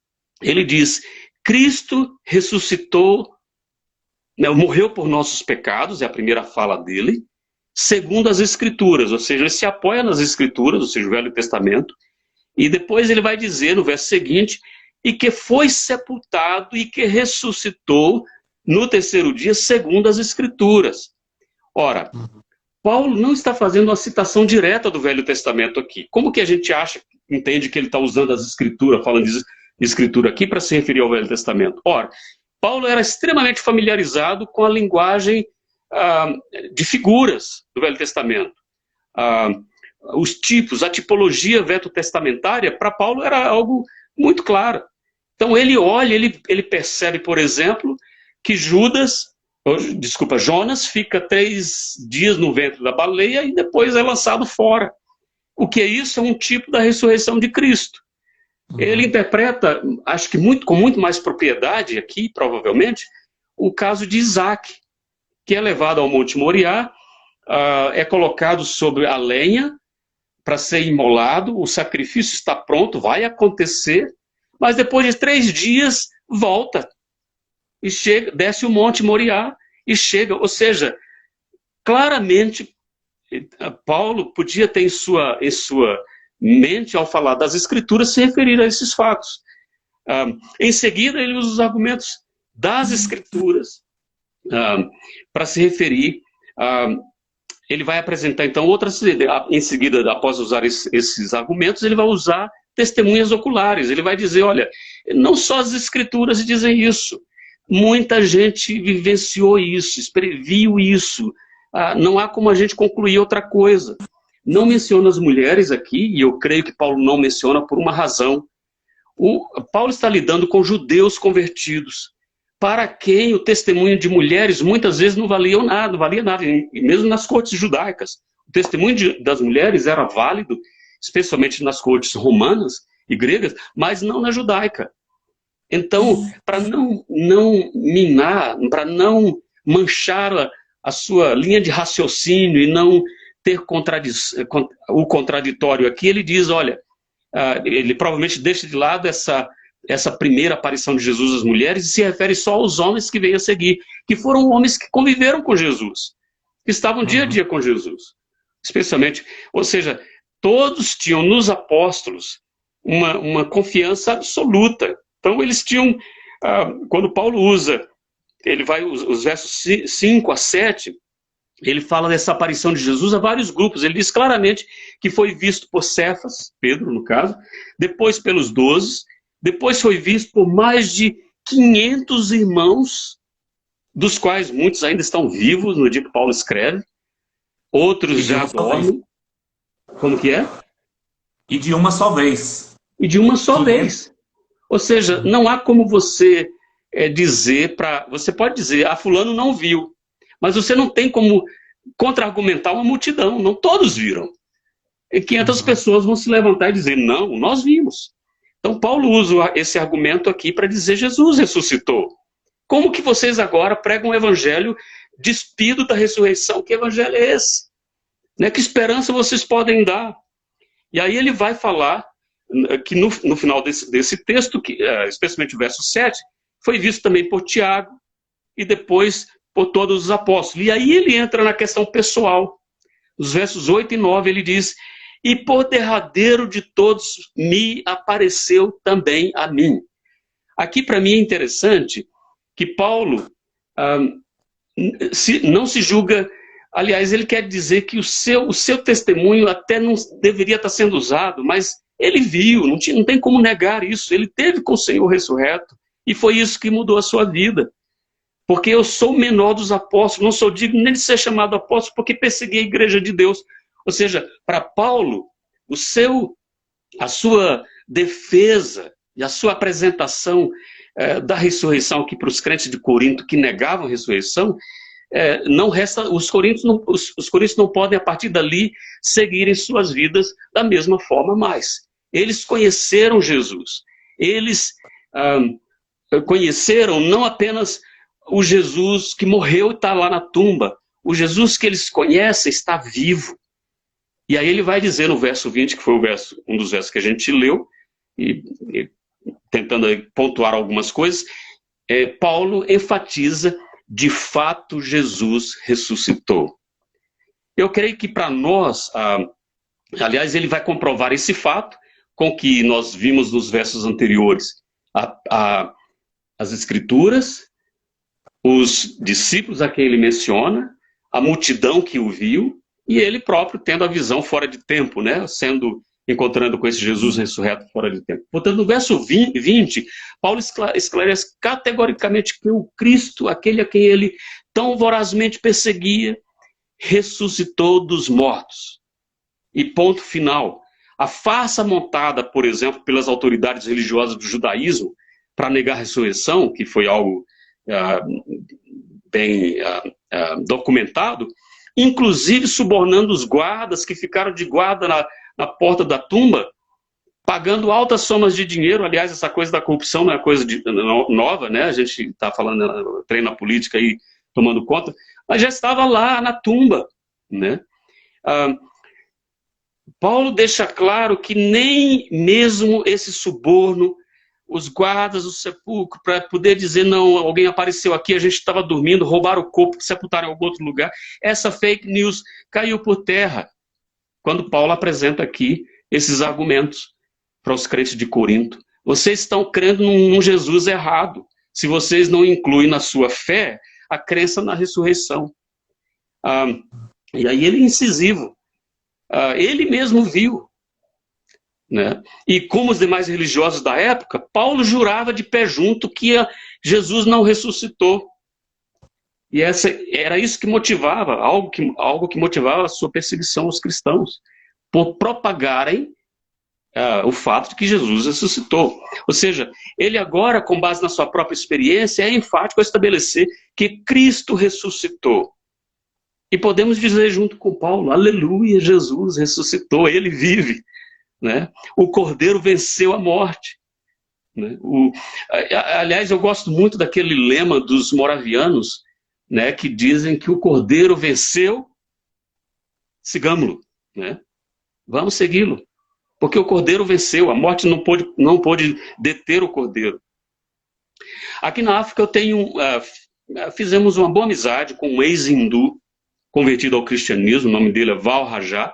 Ele diz: Cristo ressuscitou, morreu por nossos pecados, é a primeira fala dele, segundo as Escrituras, ou seja, ele se apoia nas Escrituras, ou seja, o Velho Testamento, e depois ele vai dizer no verso seguinte: e que foi sepultado e que ressuscitou no terceiro dia, segundo as Escrituras. Ora, Paulo não está fazendo uma citação direta do Velho Testamento aqui. Como que a gente entende que ele está usando as Escrituras, falando de Escritura aqui, para se referir ao Velho Testamento? Ora, Paulo era extremamente familiarizado com a linguagem de figuras do Velho Testamento. Os tipos, a tipologia veterotestamentária, para Paulo era algo muito claro. Então ele olha, ele percebe, por exemplo, que Jonas fica 3 dias no ventre da baleia e depois é lançado fora. O que é isso? É um tipo da ressurreição de Cristo. Ele interpreta, acho que com muito mais propriedade aqui, provavelmente, o caso de Isaac, que é levado ao Monte Moriá, é colocado sobre a lenha para ser imolado, o sacrifício está pronto, vai acontecer, mas depois de 3 dias volta e desce o Monte Moriá e chega. Ou seja, claramente Paulo podia ter em sua mente, ao falar das Escrituras, se referir a esses fatos. Em seguida, ele usa os argumentos das Escrituras para se referir. Ele vai apresentar, então, em seguida, após usar esses argumentos, ele vai usar testemunhas oculares. Ele vai dizer: olha, não só as Escrituras dizem isso, muita gente vivenciou isso, viu isso. Não há como a gente concluir outra coisa. Não menciona as mulheres aqui, e eu creio que Paulo não menciona por uma razão. Paulo está lidando com judeus convertidos, para quem o testemunho de mulheres muitas vezes não valia nada, e mesmo nas cortes judaicas. O testemunho das mulheres era válido, especialmente nas cortes romanas e gregas, mas não na judaica. Então, para não minar, para não manchar a sua linha de raciocínio e não ter o contraditório aqui, ele diz, olha, ele provavelmente deixa de lado essa primeira aparição de Jesus às mulheres e se refere só aos homens que vêm a seguir, que foram homens que conviveram com Jesus, que estavam dia a dia com Jesus, especialmente, ou seja, todos tinham nos apóstolos uma confiança absoluta. Então eles tinham, quando Paulo usa, ele vai, os versos 5 a 7, ele fala dessa aparição de Jesus a vários grupos. Ele diz claramente que foi visto por Cefas, Pedro no caso, depois pelos 12, depois foi visto por mais de 500 irmãos, dos quais muitos ainda estão vivos no dia que Paulo escreve, outros já dormem. Como que é? E de uma só vez. E de uma só vez. Ou seja, não há como você dizer você pode dizer, fulano não viu, mas você não tem como contra-argumentar uma multidão, não todos viram. E 500 pessoas vão se levantar e dizer, não, nós vimos. Então Paulo usa esse argumento aqui para dizer, Jesus ressuscitou. Como que vocês agora pregam um evangelho despido da ressurreição? Que evangelho é esse? Né? Que esperança vocês podem dar? E aí ele vai falar que no final desse texto, especialmente o verso 7, foi visto também por Tiago e depois por todos os apóstolos. E aí ele entra na questão pessoal. Nos versos 8 e 9 ele diz, e por derradeiro de todos me apareceu também a mim. Aqui para mim é interessante que Paulo não se julga, aliás, ele quer dizer que o seu testemunho até não deveria estar sendo usado, mas ele viu, não tem como negar isso, ele teve com o Senhor ressurreto, e foi isso que mudou a sua vida. Porque eu sou o menor dos apóstolos, não sou digno nem de ser chamado apóstolo, porque persegui a igreja de Deus. Ou seja, para Paulo, a sua defesa e a sua apresentação da ressurreição aqui para os crentes de Corinto que negavam a ressurreição, não resta, os coríntios não podem, a partir dali, seguirem suas vidas da mesma forma mais. Eles conheceram Jesus. Eles conheceram não apenas o Jesus que morreu e está lá na tumba. O Jesus que eles conhecem está vivo. E aí ele vai dizer no verso 20, que foi um dos versos que a gente leu, e tentando pontuar algumas coisas, Paulo enfatiza, de fato Jesus ressuscitou. Eu creio que para nós, aliás, ele vai comprovar esse fato com que nós vimos nos versos anteriores. As Escrituras, os discípulos a quem ele menciona, a multidão que o viu, e ele próprio tendo a visão fora de tempo, né? Encontrando com esse Jesus ressurreto fora de tempo. Portanto, no verso 20, Paulo esclarece categoricamente que o Cristo, aquele a quem ele tão vorazmente perseguia, ressuscitou dos mortos. E ponto final. A farsa montada, por exemplo, pelas autoridades religiosas do judaísmo para negar a ressurreição, que foi algo bem documentado, inclusive subornando os guardas que ficaram de guarda na porta da tumba, pagando altas somas de dinheiro. Aliás, essa coisa da corrupção não é coisa nova, né? A gente está falando, treina política aí, tomando conta, mas já estava lá na tumba, né? Paulo deixa claro que nem mesmo esse suborno, os guardas do sepulcro, para poder dizer, não, alguém apareceu aqui, a gente estava dormindo, roubaram o corpo, sepultaram em algum outro lugar, essa fake news caiu por terra, quando Paulo apresenta aqui esses argumentos para os crentes de Corinto. Vocês estão crendo num Jesus errado, se vocês não incluem na sua fé a crença na ressurreição. E aí ele é incisivo. Ele mesmo viu. Né? E como os demais religiosos da época, Paulo jurava de pé junto que Jesus não ressuscitou. E era isso que motivava, algo que motivava a sua perseguição aos cristãos, por propagarem o fato de que Jesus ressuscitou. Ou seja, ele agora, com base na sua própria experiência, é enfático a estabelecer que Cristo ressuscitou. E podemos dizer junto com Paulo, aleluia, Jesus ressuscitou, ele vive. Né? O Cordeiro venceu a morte. Né? Aliás, eu gosto muito daquele lema dos moravianos, né, que dizem que o Cordeiro venceu, sigamos-lo, né? Vamos segui-lo, porque o Cordeiro venceu, a morte não pôde deter o Cordeiro. Aqui na África eu tenho, fizemos uma boa amizade com um ex-hindu, convertido ao cristianismo, o nome dele é Val Rajá.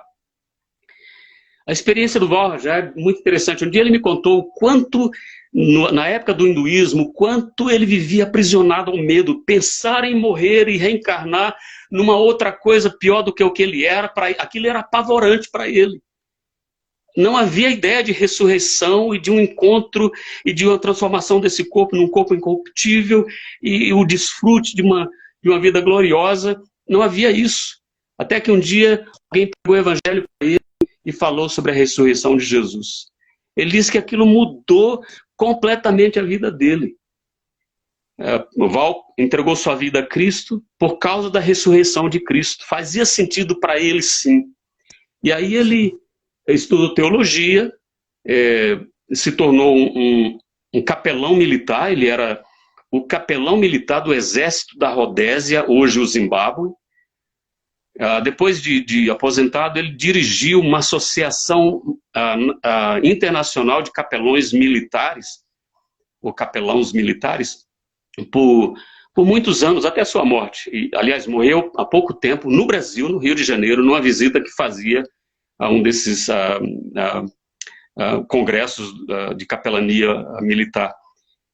A experiência do Val Rajá é muito interessante. Um dia ele me contou o quanto, na época do hinduísmo, quanto ele vivia aprisionado ao medo, pensar em morrer e reencarnar numa outra coisa pior do que o que ele era, aquilo era apavorante para ele. Não havia ideia de ressurreição e de um encontro e de uma transformação desse corpo num corpo incorruptível e o desfrute de uma vida gloriosa. Não havia isso. Até que um dia alguém pegou o evangelho para ele e falou sobre a ressurreição de Jesus. Ele disse que aquilo mudou completamente a vida dele. O Val entregou sua vida a Cristo por causa da ressurreição de Cristo. Fazia sentido para ele, sim. E aí ele estudou teologia, se tornou um capelão militar. Ele era o capelão militar do exército da Rodésia, hoje o Zimbábue. Depois de aposentado, ele dirigiu uma associação internacional de capelões militares, ou capelãos militares, por muitos anos, até a sua morte. E, aliás, morreu há pouco tempo no Brasil, no Rio de Janeiro, numa visita que fazia a um desses congressos de capelania militar.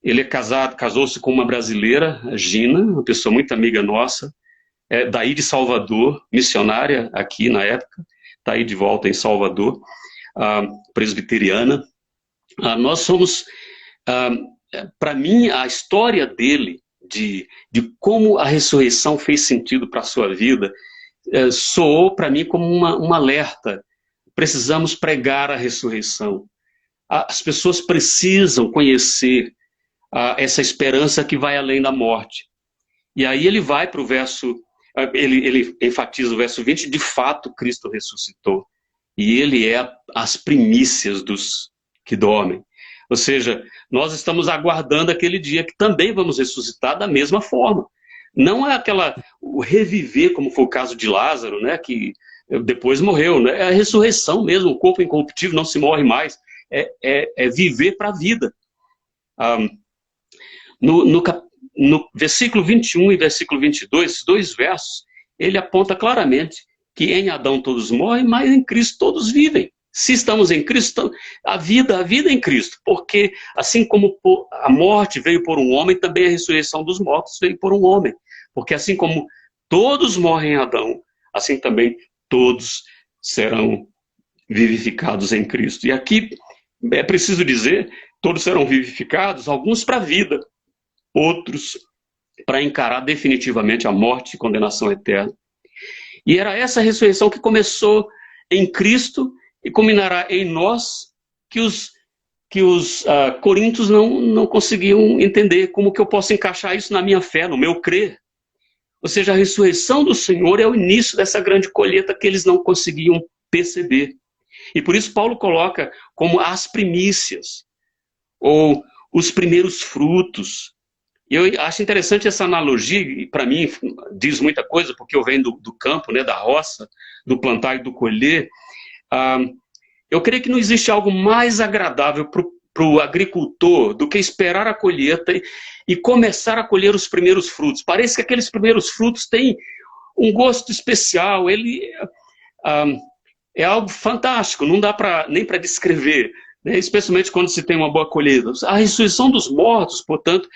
Ele é casado, casou-se com uma brasileira, Gina, uma pessoa muito amiga nossa, daí de Salvador, missionária aqui na época, está aí de volta em Salvador, presbiteriana. Nós somos, para mim, a história dele, de como a ressurreição fez sentido para a sua vida, soou para mim como um alerta. Precisamos pregar a ressurreição. As pessoas precisam conhecer essa esperança que vai além da morte. E aí ele vai para o verso, ele enfatiza o verso 20, de fato Cristo ressuscitou. E ele é as primícias dos que dormem. Ou seja, nós estamos aguardando aquele dia que também vamos ressuscitar da mesma forma. Não é o reviver, como foi o caso de Lázaro, né, que depois morreu, né? É a ressurreição mesmo, o corpo incorruptível não se morre mais. É viver para a vida. No versículo 21 e versículo 22, esses dois versos, ele aponta claramente que em Adão todos morrem, mas em Cristo todos vivem. Se estamos em Cristo, a vida é em Cristo, porque assim como a morte veio por um homem, também a ressurreição dos mortos veio por um homem. Porque assim como todos morrem em Adão, assim também todos serão vivificados em Cristo. E aqui é preciso dizer, todos serão vivificados, alguns para a vida, outros para encarar definitivamente a morte e condenação eterna. E era essa ressurreição que começou em Cristo e culminará em nós, que os coríntios não conseguiam entender. Como que eu posso encaixar isso na minha fé, no meu crer? Ou seja, a ressurreição do Senhor é o início dessa grande colheita que eles não conseguiam perceber. E por isso Paulo coloca como as primícias, ou os primeiros frutos. E eu acho interessante essa analogia, e para mim diz muita coisa, porque eu venho do campo, né, da roça, do plantar e do colher. Eu creio que não existe algo mais agradável para o agricultor do que esperar a colheita e começar a colher os primeiros frutos. Parece que aqueles primeiros frutos têm um gosto especial, é algo fantástico, não dá nem para descrever, né? Especialmente quando se tem uma boa colheita. A ressurreição dos mortos, portanto,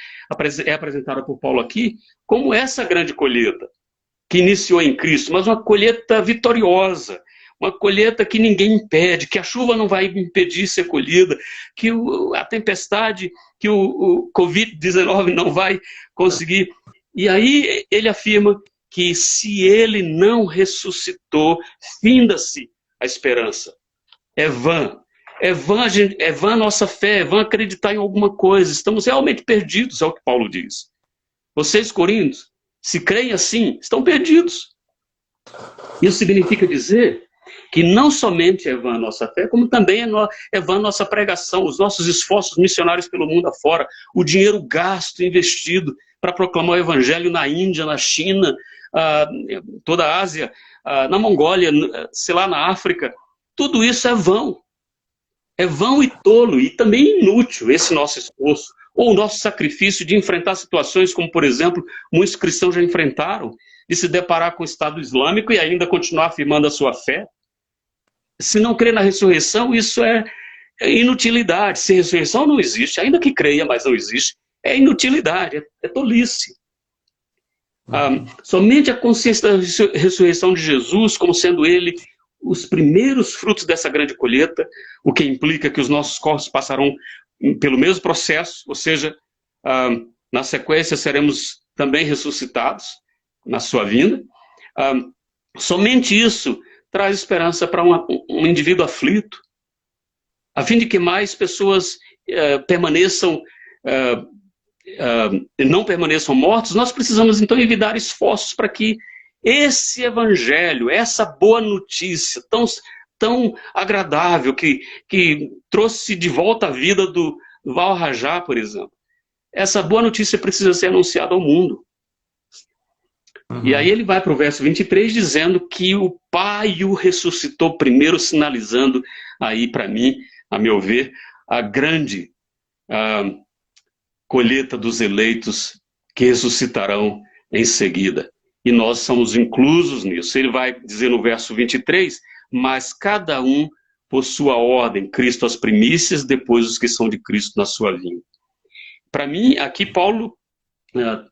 é apresentada por Paulo aqui como essa grande colheita, que iniciou em Cristo, mas uma colheita vitoriosa, uma colheita que ninguém impede, que a chuva não vai impedir ser colhida, que a tempestade, que o Covid-19 não vai conseguir. E aí ele afirma que se ele não ressuscitou, finda-se a esperança. É vã a nossa fé, é vã acreditar em alguma coisa. Estamos realmente perdidos, é o que Paulo diz. Vocês, coríntios, se creem assim, estão perdidos. Isso significa dizer que não somente é vã a nossa fé, como também é vã a nossa pregação, os nossos esforços missionários pelo mundo afora, o dinheiro gasto, investido para proclamar o evangelho na Índia, na China, toda a Ásia, na Mongólia, sei lá, na África. Tudo isso é vão. É vão e tolo, e também inútil esse nosso esforço, ou o nosso sacrifício de enfrentar situações como, por exemplo, muitos cristãos já enfrentaram, de se deparar com o Estado Islâmico e ainda continuar afirmando a sua fé. Se não crer na ressurreição, isso é inutilidade. Se ressurreição não existe, ainda que creia, mas não existe, é inutilidade, é tolice. Somente a consciência da ressurreição de Jesus, como sendo ele os primeiros frutos dessa grande colheita, o que implica que os nossos corpos passarão pelo mesmo processo, ou seja, na sequência seremos também ressuscitados na sua vinda. Somente isso traz esperança para um indivíduo aflito, a fim de que mais pessoas não permaneçam mortos. Nós precisamos então evitar esforços para que esse evangelho, essa boa notícia tão agradável, que trouxe de volta a vida do Val Rajá, por exemplo, essa boa notícia precisa ser anunciada ao mundo. E aí ele vai para o verso 23 dizendo que o Pai o ressuscitou primeiro, sinalizando aí para mim, a meu ver, a grande colheita dos eleitos que ressuscitarão em seguida. E nós somos inclusos nisso. Ele vai dizer no verso 23, mas cada um por sua ordem, Cristo as primícias, depois os que são de Cristo na sua vinda. Para mim, aqui Paulo,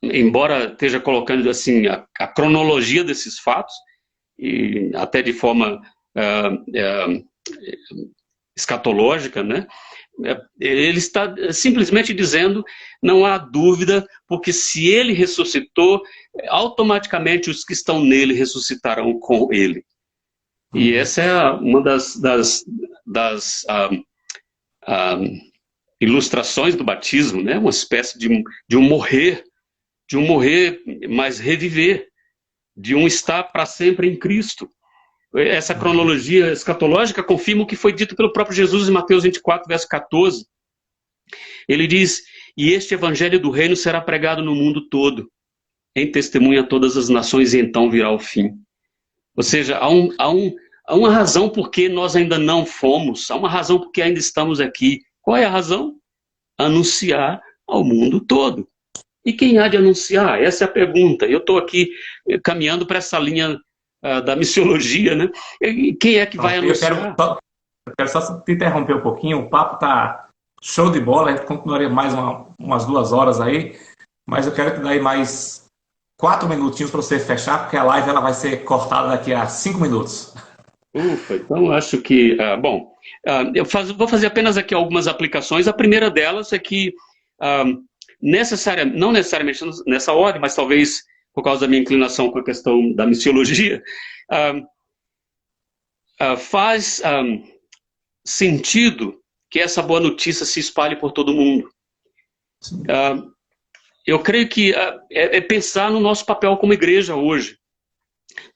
embora esteja colocando assim a cronologia desses fatos, e até de forma escatológica, né? Ele está simplesmente dizendo, não há dúvida, porque se ele ressuscitou, automaticamente os que estão nele ressuscitarão com ele. E essa é uma das ilustrações do batismo, né? Uma espécie de um morrer, mas reviver, de um estar para sempre em Cristo. Essa cronologia escatológica confirma o que foi dito pelo próprio Jesus em Mateus 24, verso 14. Ele diz, e este evangelho do reino será pregado no mundo todo, em testemunha a todas as nações, e então virá o fim. Ou seja, há uma razão por que nós ainda não fomos, há uma razão por que ainda estamos aqui. Qual é a razão? Anunciar ao mundo todo. E quem há de anunciar? Essa é a pergunta. Eu estou aqui caminhando para essa linha da missiologia, né? E quem é que vai anunciar? Eu quero só te interromper um pouquinho, o papo está show de bola, a gente continuaria mais umas 2 horas aí, mas eu quero te dar aí mais 4 minutinhos para você fechar, porque a live ela vai ser cortada daqui a 5 minutos. Ufa, então acho que... vou fazer apenas aqui algumas aplicações. A primeira delas é que, não necessariamente nessa ordem, mas talvez por causa da minha inclinação com a questão da missiologia, faz sentido que essa boa notícia se espalhe por todo mundo. Eu creio que é pensar no nosso papel como igreja hoje.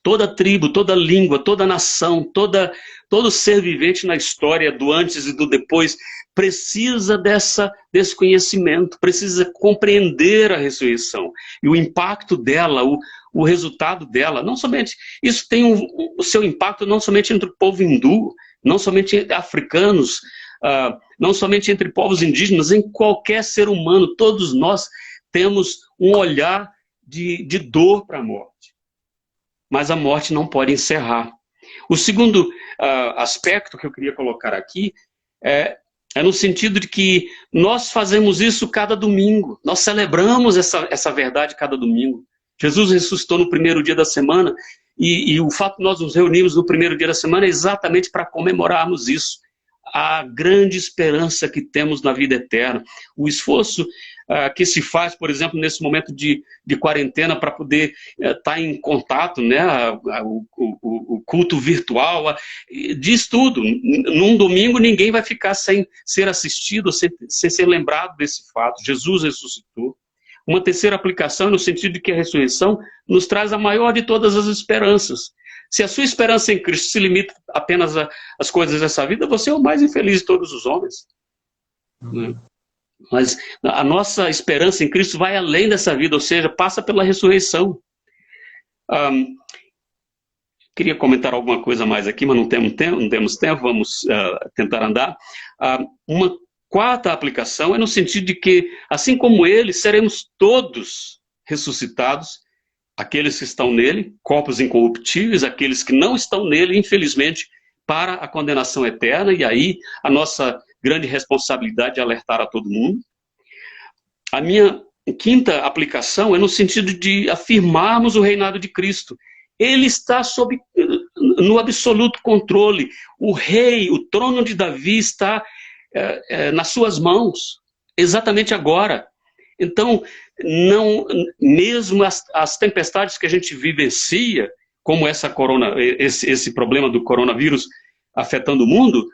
Toda tribo, toda língua, toda nação, todo ser vivente na história do antes e do depois precisa desse conhecimento, precisa compreender a ressurreição e o impacto dela, o resultado dela. Não somente isso tem o seu impacto não somente entre o povo hindu, não somente entre africanos, não somente entre povos indígenas, em qualquer ser humano. Todos nós temos um olhar de dor para a morte. Mas a morte não pode encerrar. O segundo aspecto que eu queria colocar aqui é no sentido de que nós fazemos isso cada domingo. Nós celebramos essa verdade cada domingo. Jesus ressuscitou no primeiro dia da semana e o fato de nós nos reunirmos no primeiro dia da semana é exatamente para comemorarmos isso. A grande esperança que temos na vida eterna. O esforço que se faz, por exemplo, nesse momento de quarentena para poder estar em contato, né, o culto virtual, diz tudo. Num domingo ninguém vai ficar sem ser assistido, sem ser lembrado desse fato. Jesus ressuscitou. Uma terceira aplicação no sentido de que a ressurreição nos traz a maior de todas as esperanças. Se a sua esperança em Cristo se limita apenas às coisas dessa vida, você é o mais infeliz de todos os homens. Né? Mas a nossa esperança em Cristo vai além dessa vida, ou seja, passa pela ressurreição. Queria comentar alguma coisa mais aqui, mas não temos tempo, vamos tentar andar. Uma quarta aplicação é no sentido de que, assim como ele, seremos todos ressuscitados, aqueles que estão nele, corpos incorruptíveis, aqueles que não estão nele, infelizmente, para a condenação eterna, e aí a nossa grande responsabilidade é alertar a todo mundo. A minha quinta aplicação é no sentido de afirmarmos o reinado de Cristo. Ele está no absoluto controle. O rei, o trono de Davi está nas suas mãos, exatamente agora. Então, mesmo as tempestades que a gente vivencia, como esse problema do coronavírus afetando o mundo,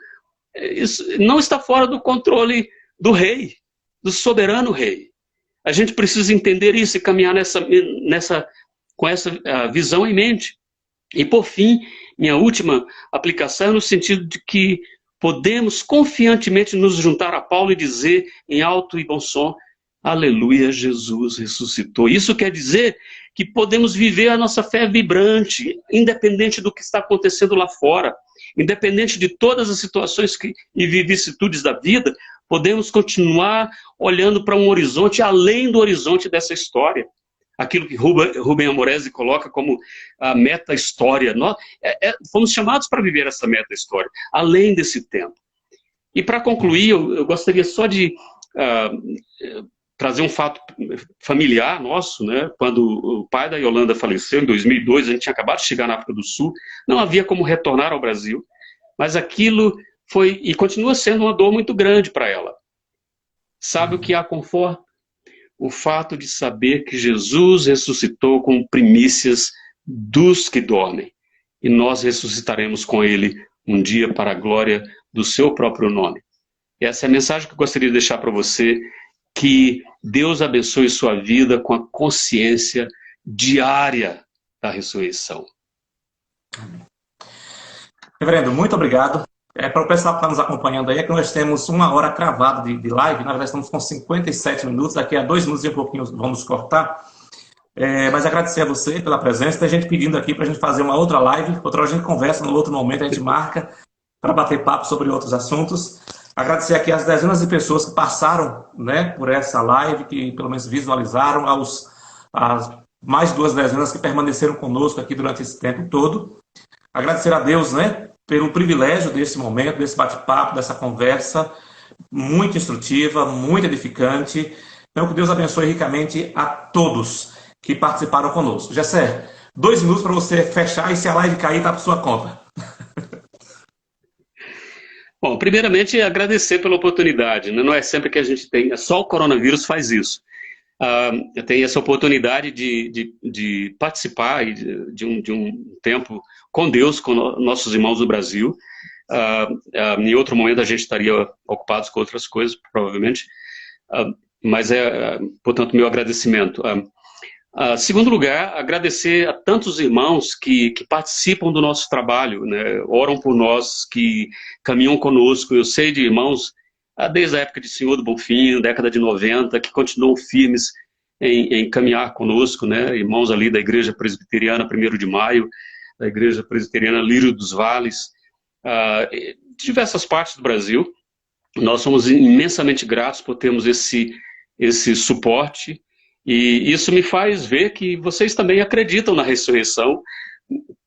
isso não está fora do controle do rei, do soberano rei. A gente precisa entender isso e caminhar com essa visão em mente. E, por fim, minha última aplicação é no sentido de que podemos confiantemente nos juntar a Paulo e dizer em alto e bom som: aleluia, Jesus ressuscitou. Isso quer dizer que podemos viver a nossa fé vibrante, independente do que está acontecendo lá fora, independente de todas as situações e vicissitudes da vida, podemos continuar olhando para um horizonte além do horizonte dessa história. Aquilo que Rubem Amorese coloca como a meta-história. Nós fomos chamados para viver essa meta-história, além desse tempo. E para concluir, eu gostaria só de trazer um fato familiar nosso, né? Quando o pai da Yolanda faleceu, em 2002, a gente tinha acabado de chegar na África do Sul, não havia como retornar ao Brasil, mas aquilo foi e continua sendo uma dor muito grande para ela. Sabe o que a conforta? O fato de saber que Jesus ressuscitou como primícias dos que dormem. E nós ressuscitaremos com ele um dia para a glória do seu próprio nome. E essa é a mensagem que eu gostaria de deixar para você, que Deus abençoe sua vida com a consciência diária da ressurreição. Reverendo, muito obrigado. Para o pessoal que está nos acompanhando aí, é que nós temos 1 hora cravada de live, na verdade estamos com 57 minutos, daqui a 2 minutos e um pouquinho vamos cortar. Mas agradecer a você pela presença, tem gente pedindo aqui para a gente fazer uma outra live, outra hora a gente conversa, no outro momento a gente marca para bater papo sobre outros assuntos. Agradecer aqui as dezenas de pessoas que passaram, né, por essa live, que pelo menos visualizaram, as mais 2 dezenas que permaneceram conosco aqui durante esse tempo todo. Agradecer a Deus, né, pelo privilégio desse momento, desse bate-papo, dessa conversa muito instrutiva, muito edificante. Então, que Deus abençoe ricamente a todos que participaram conosco. Gessé, 2 minutos para você fechar e se a live cair, está por sua conta. Bom, primeiramente, agradecer pela oportunidade. Não é sempre que a gente tem, só o coronavírus faz isso. Eu tenho essa oportunidade de participar de um tempo com Deus, com nossos irmãos do Brasil. Em outro momento a gente estaria ocupados com outras coisas, provavelmente. Mas portanto, meu agradecimento. Segundo lugar, agradecer a tantos irmãos que participam do nosso trabalho, né? Oram por nós, que caminham conosco. Eu sei de irmãos desde a época de Senhor do Bonfim, década de 90, que continuam firmes em caminhar conosco, né? Irmãos ali da Igreja Presbiteriana 1º de Maio, da Igreja Presbiteriana Lírio dos Vales, de diversas partes do Brasil. Nós somos imensamente gratos por termos esse suporte, e isso me faz ver que vocês também acreditam na ressurreição,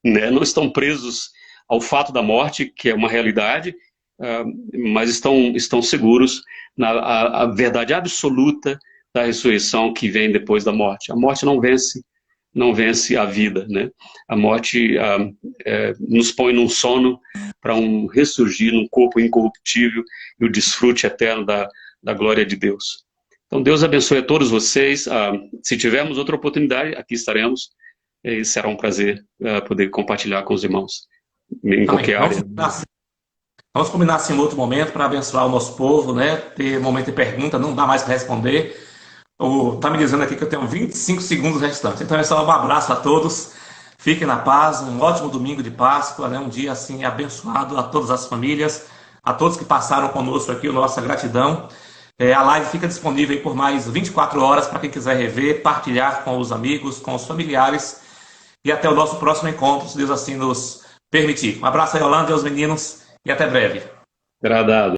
né? Não estão presos ao fato da morte, que é uma realidade, mas estão seguros na verdade absoluta da ressurreição que vem depois da morte. A morte não vence a vida, né? A morte nos põe num sono para um ressurgir num corpo incorruptível e o desfrute eterno da glória de Deus. Então Deus abençoe a todos vocês. Se tivermos outra oportunidade, aqui estaremos, e será um prazer poder compartilhar com os irmãos em qualquer área. Vamos combinar assim em outro momento para abençoar o nosso povo, né? Ter momento de pergunta, não dá mais para responder. Tá me dizendo aqui que eu tenho 25 segundos restantes. Então é só um abraço a todos. Fiquem na paz, um ótimo domingo de Páscoa, né? Um dia assim abençoado a todas as famílias, a todos que passaram conosco aqui, nossa gratidão. A live fica disponível aí por mais 24 horas para quem quiser rever, partilhar com os amigos, com os familiares. E até o nosso próximo encontro, se Deus assim nos permitir. Um abraço aí, Yolanda e aos meninos, e até breve. Agradado.